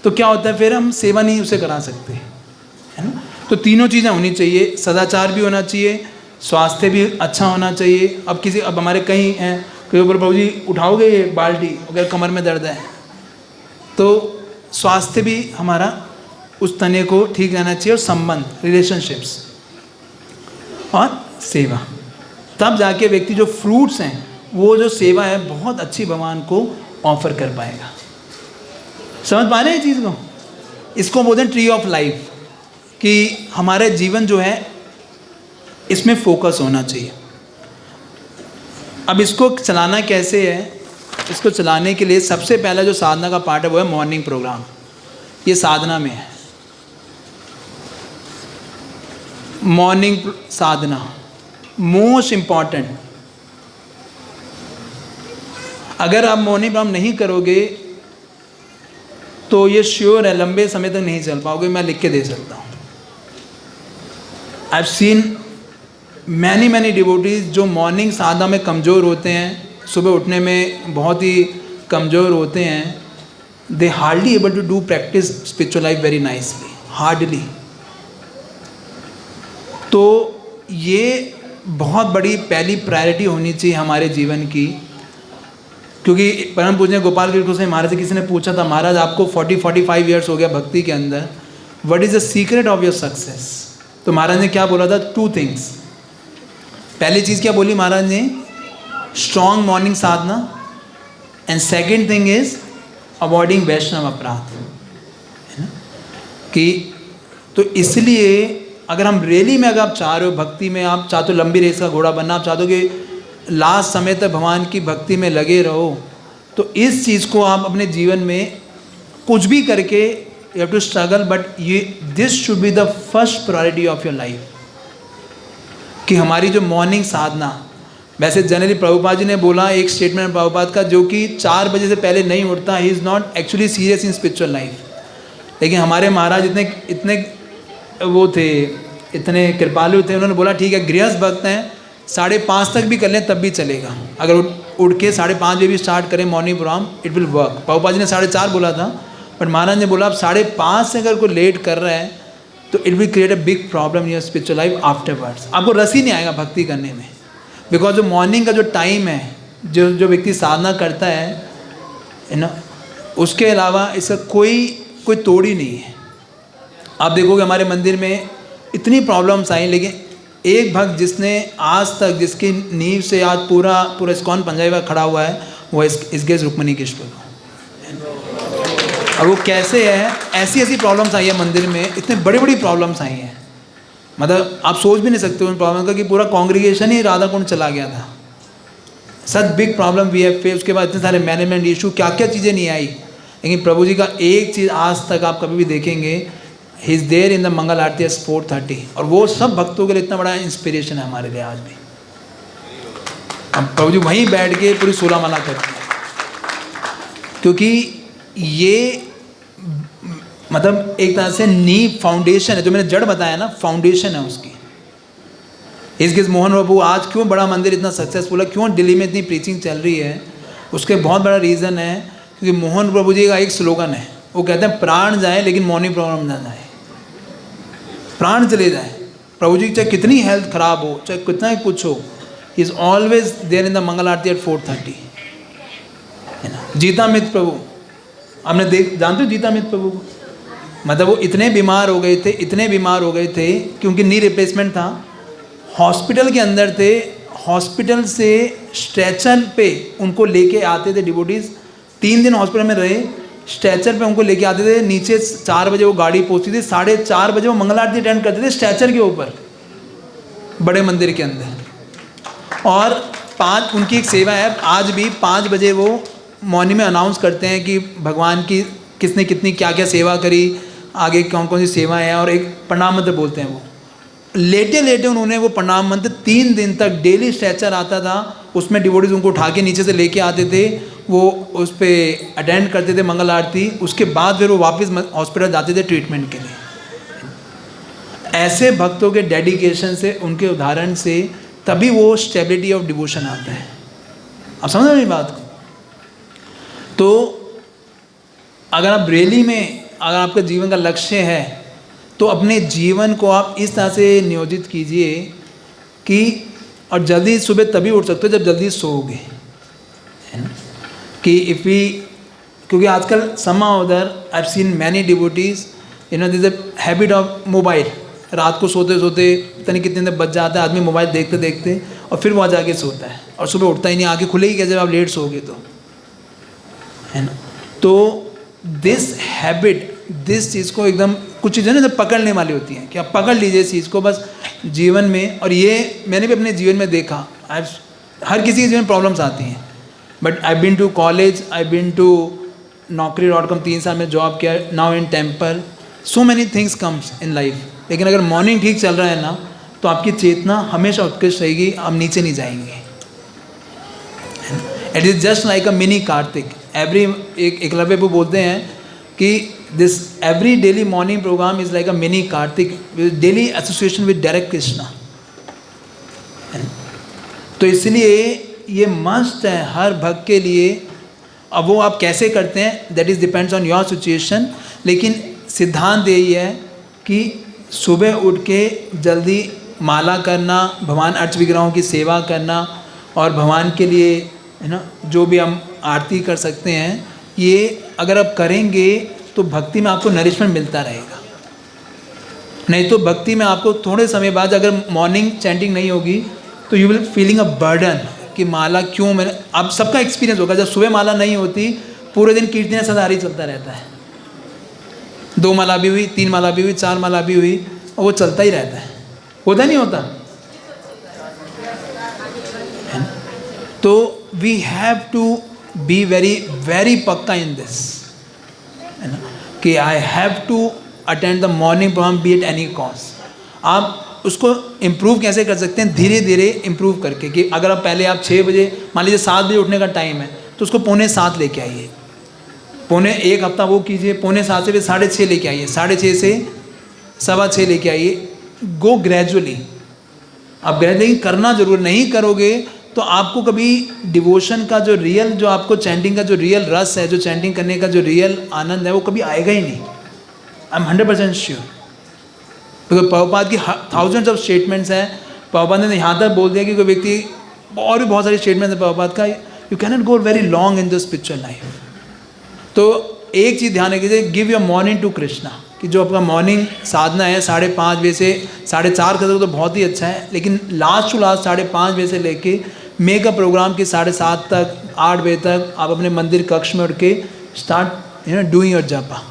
तो क्या होता है फिर हम सेवा नहीं उसे करा सकते, है ना। तो तीनों चीज़ें होनी चाहिए, सदाचार भी होना चाहिए, स्वास्थ्य भी अच्छा होना चाहिए। अब हमारे कई हैं, कई ऊपर प्रभु जी उठाओगे ये बाल्टी अगर कमर में दर्द है, तो स्वास्थ्य भी हमारा उस तने को ठीक रहना चाहिए, और संबंध, रिलेशनशिप्स और सेवा। तब जाके व्यक्ति जो फ्रूट्स हैं, वो जो सेवा है बहुत अच्छी भगवान को ऑफर कर पाएगा। समझ पा रहे हैं चीज़ को? इसको बोलते हैं ट्री ऑफ लाइफ, कि हमारे जीवन जो है इसमें फोकस होना चाहिए। अब इसको चलाना कैसे है? इसको चलाने के लिए सबसे पहला जो साधना का पार्ट है वो है मॉर्निंग प्रोग्राम। ये साधना में है, मॉर्निंग साधना मोस्ट इम्पॉर्टेंट। अगर आप मॉर्निंग प्रोग्राम नहीं करोगे तो ये श्योर है लंबे समय तक नहीं चल पाओगे। मैं लिख के दे सकता हूँ। I have seen many devotees जो मॉर्निंग साधना में कमज़ोर होते हैं, सुबह उठने में बहुत ही कमज़ोर होते हैं, they hardly able to do practice spiritual life very nicely, hardly. तो ये बहुत बड़ी पहली प्रायोरिटी होनी चाहिए हमारे जीवन की, क्योंकि परम पूज्य गोपाल गिरी गोसाई महाराज से किसी ने पूछा था, महाराज आपको 40-45 ईयर्स हो गया भक्ति के अंदर, what is the secret of your success? तो महाराज ने क्या बोला था? 2 थिंग्स। पहली चीज़ क्या बोली महाराज ने? Strong morning sadhana, and second thing is avoiding Vaishnava aparadha, है ना। कि तो इसलिए अगर हम रियली में, अगर आप चाह रहे हो भक्ति में, आप चाहते हो लंबी रेस का घोड़ा बनना, आप चाहते हो कि लास्ट समय तक भगवान की भक्ति में लगे रहो, तो इस चीज़ को आप अपने जीवन में कुछ भी करके you have to struggle, but ये this should be the first priority of your life. कि हमारी जो मॉर्निंग साधना, वैसे जनरली प्रभुपाद जी ने बोला एक स्टेटमेंट प्रभुपाद का, जो कि 4 बजे से पहले नहीं उठता, he is not actually serious in spiritual life. लेकिन हमारे महाराज इतने वो थे, इतने कृपालु थे, उन्होंने बोला ठीक है गृहस्थ भक्त हैं 5:30 तक भी कर लें तब भी चलेगा, अगर उठ के 5:30 बजे भी स्टार्ट करें morning program it will work. Prabhupada ji ने 4:30 बोला था, बट महाराज ने बोला आप 5:30 से अगर कोई लेट कर रहा है तो it will create a big problem in your spiritual life afterwards. आपको रस ही नहीं आएगा भक्ति करने में, बिकॉज जो मॉर्निंग का जो टाइम है, जो व्यक्ति साधना करता है ना, उसके अलावा इसका कोई तोड़ ही नहीं है। आप देखोगे हमारे मंदिर में इतनी प्रॉब्लम्स आई, लेकिन एक भक्त जिसने आज तक, जिसकी नींव से आज पूरा इस्कॉन पंजाबी में खड़ा हुआ है, वो इसके रुक्मिणी कृष्ण। और वो कैसे है, ऐसी प्रॉब्लम्स आई है मंदिर में, इतने बड़ी प्रॉब्लम्स आई हैं, मतलब आप सोच भी नहीं सकते उन प्रॉब्लम का कि पूरा कांग्रीगेशन ही राधा कुंड चला गया था। Such big problem we have face. उसके बाद इतने सारे मैनेजमेंट इशू, क्या चीज़ें नहीं आई, लेकिन प्रभु जी का एक चीज़ आज तक आप कभी भी देखेंगे, he is there in the mangal aarti at 4:30, और वो सब भक्तों के लिए इतना बड़ा इंस्पिरेशन है हमारे लिए आज भी। हम प्रभु जी वहीं बैठ के पूरी 16 माला करते हैं, क्योंकि ये मतलब एक तरह से नींव फाउंडेशन है, जो मैंने जड़ बताया ना, फाउंडेशन है उसकी। इसके मोहन बाबू आज क्यों बड़ा मंदिर इतना सक्सेसफुल है, क्यों दिल्ली में इतनी प्रीचिंग चल रही है, उसके बहुत बड़ा रीज़न है, क्योंकि मोहन प्रभु जी का एक स्लोगन है, वो कहते हैं प्राण जाए लेकिन मॉर्निंग प्रोग्राम ना जाए। प्राण चले जाए, प्रभु जी चाहे कितनी हेल्थ खराब हो, चाहे कितना ही कुछ हो, he is always there in the mangal aarti at 4:30, है ना। जीता मित्र प्रभु, आपने जानते हो जीता मित्र प्रभु को, मतलब वो इतने बीमार हो गए थे क्योंकि नी रिप्लेसमेंट था, हॉस्पिटल के अंदर थे, हॉस्पिटल से स्ट्रेचर पे उनको लेके आते थे डिवोटीज, 3 दिन हॉस्पिटल में रहे, स्ट्रेचर पे उनको लेके आते थे, नीचे 4 बजे वो गाड़ी पहुंचती थी, 4:30 बजे वो मंगल आरती अटेंड करते थे स्ट्रेचर के ऊपर बड़े मंदिर के अंदर। और 5 उनकी एक सेवा है, आज भी 5 बजे वो मॉर्निंग में अनाउंस करते हैं कि भगवान की किसने कितनी क्या क्या सेवा करी, आगे कौन कौन सी सेवाएं हैं, और एक प्रणाम मंत्र बोलते हैं। वो लेटे उन्होंने वो प्रणाम मंत्र 3 दिन तक डेली स्ट्रेचर आता था, उसमें डिवोटीज उनको उठा के नीचे से लेके आते थे, वो उस पर अटेंड करते थे मंगल आरती, उसके बाद फिर वो वापस हॉस्पिटल जाते थे ट्रीटमेंट के लिए। ऐसे भक्तों के डेडिकेशन से, उनके उदाहरण से तभी वो स्टेबिलिटी ऑफ डिवोशन आता है। आप समझ रहे हैं बात को? तो अगर आप रियली में, अगर आपका जीवन का लक्ष्य है, तो अपने जीवन को आप इस तरह से नियोजित कीजिए कि, और जल्दी सुबह तभी उठ सकते हो जब जल्दी सोओगे, है ना। कि इफ़ वी, क्योंकि आजकल समा उधर I have seen many devotees, you know, this a habit of mobile, रात को सोते सोते पता नहीं कितने देर बच जाता है, आदमी मोबाइल देखते देखते, और फिर वहाँ जाके सोता है, और सुबह उठता ही नहीं, आँखें खुलेगी कैसे जब आप लेट सोओगे तो, है ना। तो दिस हैबिट, दिस चीज़ को एकदम, कुछ चीज़ें ना पकड़ लेने वाली होती हैं कि आप पकड़ लीजिए इस चीज़ को बस जीवन में। और ये मैंने भी अपने जीवन में देखा, हर किसी के जीवन में प्रॉब्लम्स आती हैं, but I been to college, I been to Naukri.com 3 साल में जॉब किया, now in temple, so many things comes in life. लेकिन अगर मॉर्निंग ठीक चल रहा है ना, तो आपकी चेतना हमेशा उत्कृष्ट रहेगी, आप नीचे नहीं जाएंगे। It is just like a mini Kartik. Eklavya वो बोलते हैं कि this every daily morning program is like a mini Kartik, daily association with direct Krishna. तो इसलिए ये मस्ट है हर भक्त के लिए। अब वो आप कैसे करते हैं, that is depends on your situation, लेकिन सिद्धांत यही है कि सुबह उठ के जल्दी माला करना, भगवान अर्च विग्रहों की सेवा करना, और भगवान के लिए, है ना, जो भी हम आरती कर सकते हैं, ये अगर आप करेंगे तो भक्ति में आपको नरिशमेंट मिलता रहेगा। नहीं तो भक्ति में आपको थोड़े समय बाद, अगर मॉर्निंग चैंटिंग नहीं होगी, तो you will feeling a burden कि माला क्यों, मैंने, आप सबका एक्सपीरियंस होगा, जब सुबह माला नहीं होती पूरे दिन कीर्तन सदारी चलता रहता है, 2 माला भी हुई, 3 माला भी हुई, 4 माला भी हुई, और वो चलता ही रहता है, होता नहीं होता। तो we have to be very very pakka in this, है ना, कि I have to attend the morning program be at any cost. आप उसको इम्प्रूव कैसे कर सकते हैं, धीरे धीरे इम्प्रूव करके, कि अगर आप पहले आप 6 बजे, मान लीजिए 7 बजे उठने का टाइम है, तो उसको 6:45 लेके आइए, 1 हफ्ता वो कीजिए, 6:45 से फिर 6:30 लेके आइए, 6:30 से 6:15 लेके आइए, गो ग्रेजुअली। आप ग्रेजुअली करना जरूर, नहीं करोगे तो आपको कभी डिवोशन का जो रियल, जो आपको चैंटिंग का जो रियल रस है, जो चैंटिंग करने का जो रियल आनंद है, वो कभी आएगा ही नहीं। I am 100% sure. Because Prabhupada की थाउजेंड्स ऑफ स्टेटमेंट्स हैं। प्रभुपाद ने यहाँ तक बोल दिया कि कोई व्यक्ति, और भी बहुत सारे स्टेटमेंट्स हैं प्रभुपाद का, you can not go very long in the spiritual life. तो एक चीज़ ध्यान रखिए, give your morning to Krishna, कि जो आपका मॉर्निंग साधना है 5:30 बजे से 4:30 कर दो तो बहुत ही अच्छा है, लेकिन लास्ट टू लास्ट 5:30 बजे से लेके मेक अ प्रोग्राम कि 7:30 तक 8 बजे तक आप अपने मंदिर कक्ष में उठ के स्टार्ट डूइंग योर जपा।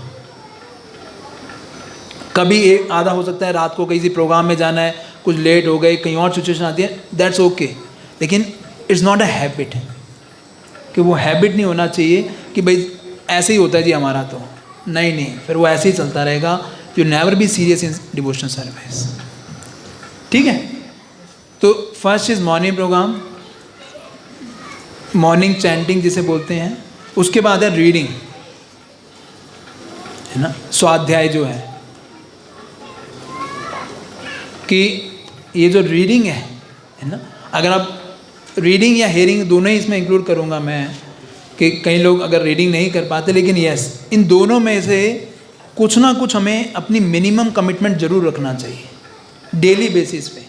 कभी एक आधा हो सकता है रात को किसी प्रोग्राम में जाना है, कुछ लेट हो गए, कहीं और सिचुएशन आती है, दैट्स ओके, लेकिन इट्स नॉट अ हैबिट, कि वो हैबिट नहीं होना चाहिए कि भाई ऐसे ही होता है जी हमारा, तो नहीं, फिर वो ऐसे ही चलता रहेगा। You never be serious in devotional service. ठीक है, तो first is morning program, morning chanting जिसे बोलते हैं। उसके बाद है रीडिंग, है ना, स्वाध्याय जो है, कि ये जो रीडिंग है ना, अगर आप रीडिंग या हेयरिंग दोनों ही इसमें इंक्लूड करूँगा मैं, कि कई लोग अगर रीडिंग नहीं कर पाते, लेकिन यस, इन दोनों में से कुछ ना कुछ हमें अपनी मिनिमम कमिटमेंट जरूर रखना चाहिए डेली बेसिस पे।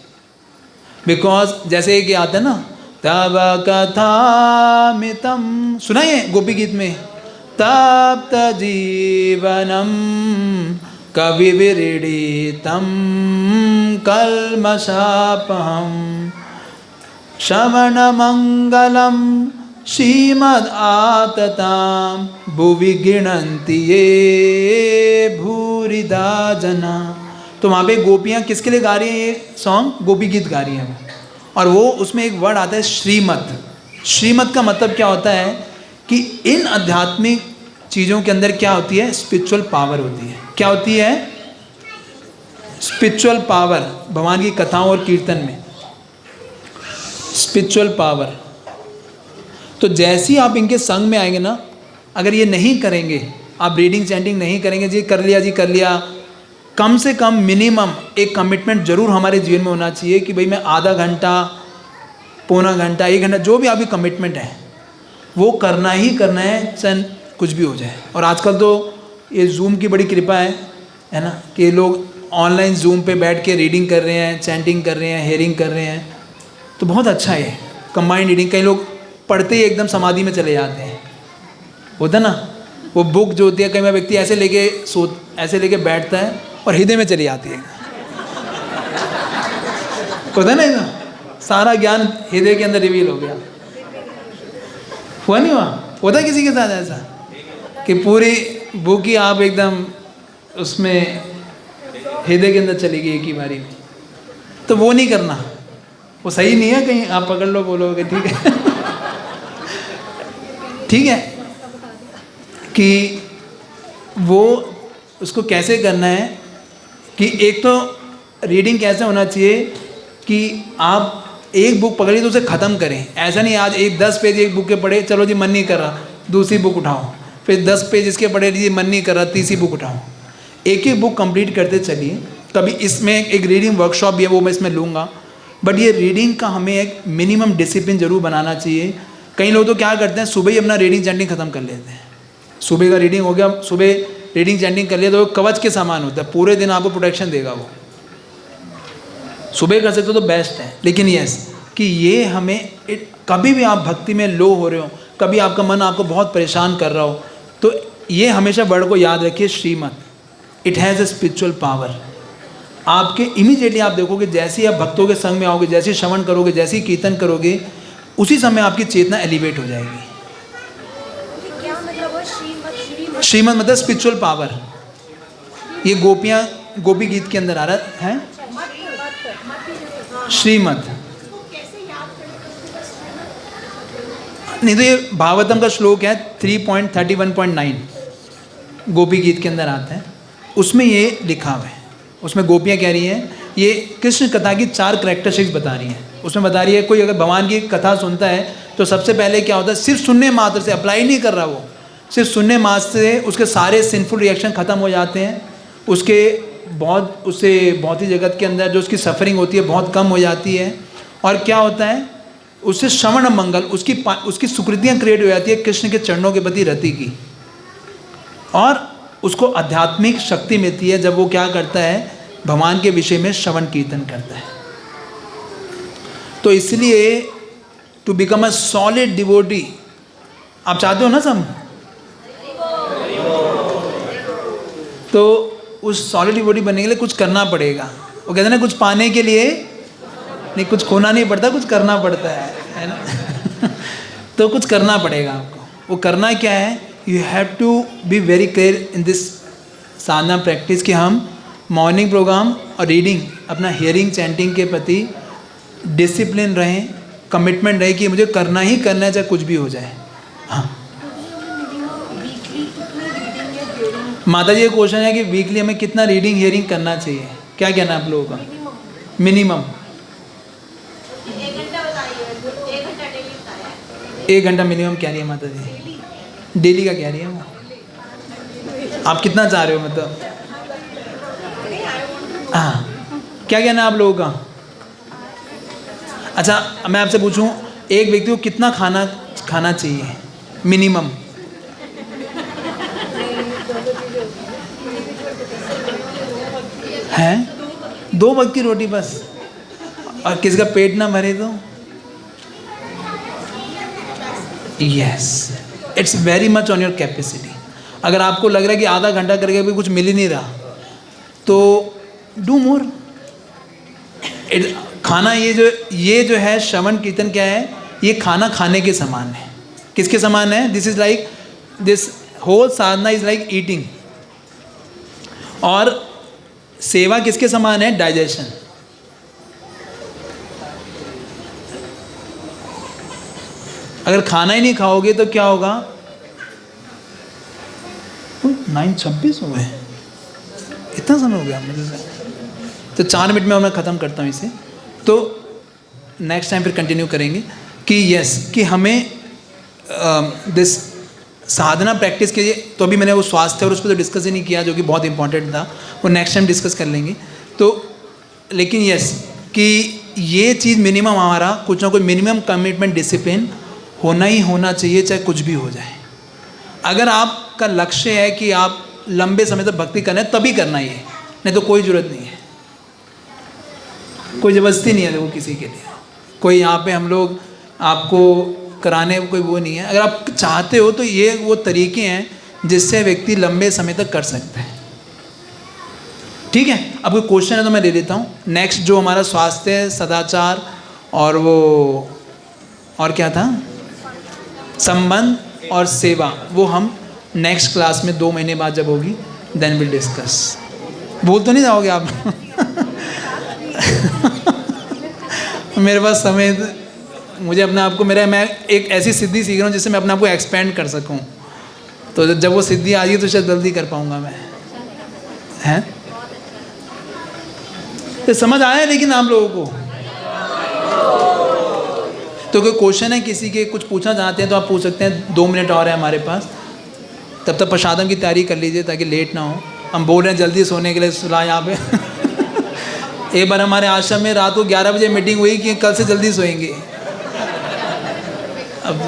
बिकॉज जैसे कि आता है ना, तब कथामितम, सुना है गोपी गीत में, तप्त जीवनम कवि विरीडितम कल्मषापहम श्रवण मंगलम श्रीमद् आतताम भुवि गृह्णन्ति ये भूरिदा जना। तो वहाँ पे गोपियाँ किसके लिए गा रही हैं ये सॉन्ग? गोपी गीत गा रही हैं वो। और वो उसमें एक वर्ड आता है श्रीमद्। श्रीमद् का मतलब क्या होता है कि इन आध्यात्मिक चीज़ों के अंदर क्या होती है? स्पिरिचुअल पावर होती है। क्या होती है? Spiritual power. भगवान की कथाओं और कीर्तन में स्पिरिचुअल पावर। तो जैसे ही आप इनके संग में आएंगे ना, अगर ये नहीं करेंगे, आप रीडिंग चैंटिंग नहीं करेंगे, जी कर लिया, कम से कम मिनिमम एक कमिटमेंट जरूर हमारे जीवन में होना चाहिए कि भाई मैं आधा घंटा, पौना घंटा, 1 घंटा, जो भी आपकी कमिटमेंट है वो करना ही करना है, चाहे कुछ भी हो जाए। और आजकल तो ये जूम की बड़ी कृपा है ना, कि लोग ऑनलाइन जूम पे बैठ के रीडिंग कर रहे हैं, चैंटिंग कर रहे हैं, हेयरिंग कर रहे हैं, तो बहुत अच्छा है कंबाइंड रीडिंग। कई लोग पढ़ते ही एकदम समाधि में चले जाते हैं, होता ना, वो बुक जो होती है, कई बार व्यक्ति ऐसे लेके बैठता है और हृदय में चली जाती है, होता ना, सारा ज्ञान हृदय के अंदर रिवील हो गया। हुआ नहीं हुआ? होता किसी के साथ ऐसा कि पूरी बुक ही आप एकदम उसमें हृदय के अंदर चली गई एक ही बारी में? तो वो नहीं करना, वो सही नहीं है। कहीं आप पकड़ लो, बोलोगे ठीक है ठीक है, कि वो उसको कैसे करना है कि एक तो रीडिंग कैसे होना चाहिए कि आप एक बुक पकड़िए तो उसे ख़त्म करें। ऐसा नहीं आज 10 पेज एक बुक के पढ़े, चलो जी मन नहीं कर रहा, दूसरी बुक उठाओ, फिर 10 पेज इसके पढ़े, जी मन नहीं कर रहा, तीसरी बुक उठाओ। एक एक बुक कंप्लीट करते चलिए। कभी इसमें एक रीडिंग वर्कशॉप भी है, वो मैं इसमें लूँगा, बट ये रीडिंग का हमें एक मिनिमम डिसिप्लिन जरूर बनाना चाहिए। कई लोग तो क्या करते हैं, सुबह ही अपना रीडिंग चैंटिंग ख़त्म कर लेते हैं। सुबह का रीडिंग हो गया, सुबह रीडिंग चैंटिंग कर लिया तो वो कवच के समान होता है, पूरे दिन आपको प्रोटेक्शन देगा। वो सुबह कर सकते हो तो बेस्ट है। लेकिन यस, कि ये हमें कभी भी आप भक्ति में लो हो रहे हो, कभी आपका मन आपको बहुत परेशान कर रहा हो, तो ये हमेशा वर्ड को याद रखिए, Shrimad. It has a spiritual power. आपके इमीडिएटली आप देखोगे, जैसे ही आप भक्तों के संग में आओगे, जैसे ही श्रवण करोगे, जैसे ही कीर्तन करोगे, उसी समय आपकी चेतना एलिवेट हो जाएगी। क्या मतलब है श्रीमद्? श्रीमद् मतलब स्पिरिचुअल पावर। ये गोपियाँ गोपी गीत के अंदर आ रहा है श्रीमद्। नहीं तो ये भागवतम का श्लोक है 3.31.9 गोपी गीत के अंदर आता है, उसमें ये लिखा हुआ है। उसमें गोपियाँ कह रही हैं, ये कृष्ण कथा की 4 करैक्टरिस्टिक्स बता रही हैं। उसमें बता रही है, कोई अगर भगवान की कथा सुनता है तो सबसे पहले क्या होता है, सिर्फ सुनने मात्र से, अप्लाई नहीं कर रहा वो, सिर्फ सुनने मात्र से उसके सारे सिंफुल रिएक्शन ख़त्म हो जाते हैं, उसके बहुत उससे भौतिक जगत के अंदर जो उसकी सफरिंग होती है बहुत कम हो जाती है। और क्या होता है, उससे श्रवण मंगल, उसकी सुकृतियाँ क्रिएट हो जाती है कृष्ण के चरणों के प्रति रति की, और उसको आध्यात्मिक शक्ति मिलती है जब वो क्या करता है, भगवान के विषय में श्रवण कीर्तन करता है। तो इसलिए to become a solid devotee, आप चाहते हो ना सब, तो उस सॉलिड डिवोटी बनने के लिए कुछ करना पड़ेगा। वो कहते हैं ना, कुछ पाने के लिए नहीं, कुछ खोना नहीं पड़ता, कुछ करना पड़ता है ना। तो कुछ करना पड़ेगा आपको। वो करना क्या है, you have to be very clear in this sadhana practice कि हम मॉर्निंग प्रोग्राम और रीडिंग, अपना हियरिंग चैंटिंग के प्रति डिसिप्लिन रहें, कमिटमेंट रहे कि मुझे करना ही करना है चाहे कुछ भी हो जाए। हाँ माता जी, ये क्वेश्चन है कि वीकली हमें कितना रीडिंग हियरिंग करना चाहिए, क्या कहना है आप लोगों का? मिनिमम 1 घंटा मिनिमम कह रही है माता जी। डेली का कह रही है वो, आप कितना चाह रहे हो मतलब? हाँ, क्या कहना है आप लोगों का? अच्छा, मैं आपसे पूछूं, एक व्यक्ति को कितना खाना चाहिए मिनिमम? हैं 2 वक्त की रोटी बस, और किसी का पेट ना भरे तो? Yes, it's very much on your capacity. अगर आपको लग रहा है कि आधा घंटा करके भी कुछ मिल ही नहीं रहा, तो डू मोर। खाना ये जो है श्रवण कीर्तन क्या है, ये खाना खाने के समान है। किसके समान है? This is like, this whole sadhana is like eating. और सेवा किसके समान है? डाइजेशन। अगर खाना ही नहीं खाओगे तो क्या होगा? 9:26 हो गए, इतना समय हो गया मुझे। तो 4 मिनट में मैं ख़त्म करता हूँ इसे। तो नेक्स्ट टाइम फिर कंटिन्यू करेंगे कि यस, कि हमें दिस साधना प्रैक्टिस के लिए, तो अभी मैंने वो स्वास्थ्य और उस पर तो डिस्कस ही नहीं किया, जो कि बहुत इंपॉर्टेंट था, वो नेक्स्ट टाइम डिस्कस कर लेंगे। तो लेकिन यस, कि ये चीज़ मिनिमम हमारा कुछ ना कुछ मिनिमम कमिटमेंट डिसिप्लिन होना ही होना चाहिए, चाहे कुछ भी हो जाए। अगर आपका लक्ष्य है कि आप लंबे समय तक भक्ति करना है, तभी करना ही है, नहीं तो कोई ज़रूरत नहीं है, कोई ज़बरदस्ती नहीं है देखो किसी के लिए। कोई यहाँ पे हम लोग आपको कराने कोई वो नहीं है। अगर आप चाहते हो तो ये वो तरीके हैं जिससे व्यक्ति लंबे समय तक कर सकता है। ठीक है, अब कोई क्वेश्चन है तो मैं ले लेता हूँ। नेक्स्ट जो हमारा स्वास्थ्य, सदाचार और वो और क्या था, संबंध और सेवा, वो हम नेक्स्ट क्लास में 2 महीने बाद जब होगी देन विल डिस्कस। बोल तो नहीं जाओगे आप? मेरे पास समय, मुझे अपने आप को, मैं एक ऐसी सिद्धि सीख रहा हूँ जिससे मैं अपने आप को एक्सपेंड कर सकूँ। तो जब वो सिद्धि आ गई तो शायद जल्दी कर पाऊँगा मैं। हैं तो समझ आया लेकिन आप लोगों को? तो कोई क्वेश्चन है किसी के, कुछ पूछना चाहते हैं तो आप पूछ सकते हैं। 2 मिनट और है हमारे पास, तब तक प्रसादम की तैयारी कर लीजिए ताकि लेट ना हो। हम बोल रहे हैं जल्दी सोने के लिए, सुला यहाँ पे। एक बार हमारे आश्रम में रात को 11 बजे मीटिंग हुई कि कल से जल्दी सोएंगे। अब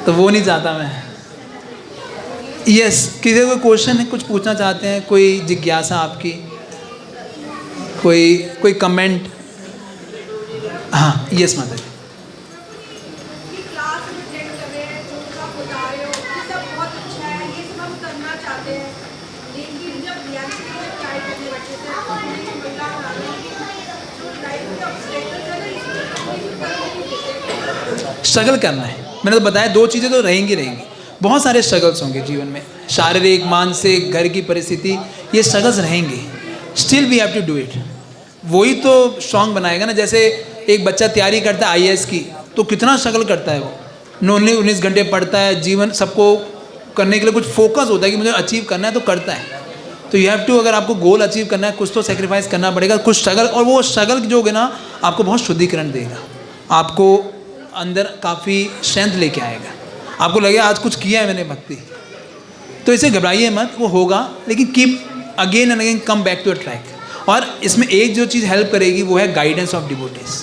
तो वो नहीं चाहता मैं। यस, किसी को क्वेश्चन है, कुछ पूछना चाहते हैं, कोई जिज्ञासा आपकी, कोई कमेंट? हाँ यस माता जी। स्ट्रगल करना है, मैंने तो बताया 2 चीज़ें तो रहेंगी। बहुत सारे स्ट्रगल्स होंगे जीवन में, शारीरिक, मानसिक, घर की परिस्थिति, ये स्ट्रगल्स रहेंगे। Still we have to do it. वही तो स्ट्रॉन्ग बनाएगा ना। जैसे एक बच्चा तैयारी करता है IAS की, तो कितना स्ट्रगल करता है वो, 19 घंटे पढ़ता है, जीवन सबको करने के लिए कुछ फोकस होता है कि मुझे अचीव करना है तो करता है। तो यू हैव टू, अगर आपको गोल अचीव करना है कुछ तो सेक्रीफाइस करना पड़ेगा, कुछ स्ट्रगल। और वो स्ट्रगल जो होगा ना आपको बहुत शुद्धिकरण देगा, आपको अंदर काफ़ी स्ट्रेंथ लेके आएगा, आपको लगेगा आज कुछ किया है मैंने भक्ति। तो इसे घबराइए मत, वो होगा, लेकिन keep again and again come back to a track. और इसमें एक जो चीज़ हेल्प करेगी वो है गाइडेंस ऑफ डिवोटीज।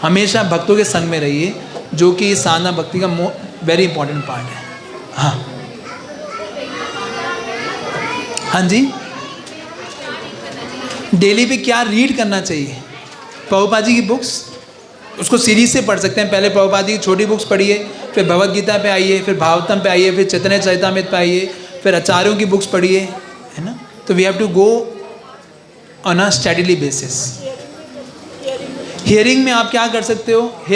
हमेशा भक्तों के संग में रहिए, जो कि साधना भक्ति का वेरी इंपॉर्टेंट पार्ट है। हाँ हाँ जी, डेली पे क्या रीड करना चाहिए? प्रभुपाद जी की बुक्स, उसको सीरीज से पढ़ सकते हैं। पहले प्रभुपाद जी की छोटी बुक्स पढ़िए, फिर भगवद गीता पे आइए, फिर भागवतम पे आइए, फिर चैतन्य चरितामृत पे आइए, फिर आचार्यों की बुक्स पढ़िए, है ना। तो we have to go on a steadily basis. Hearing में आप क्या कर सकते हो?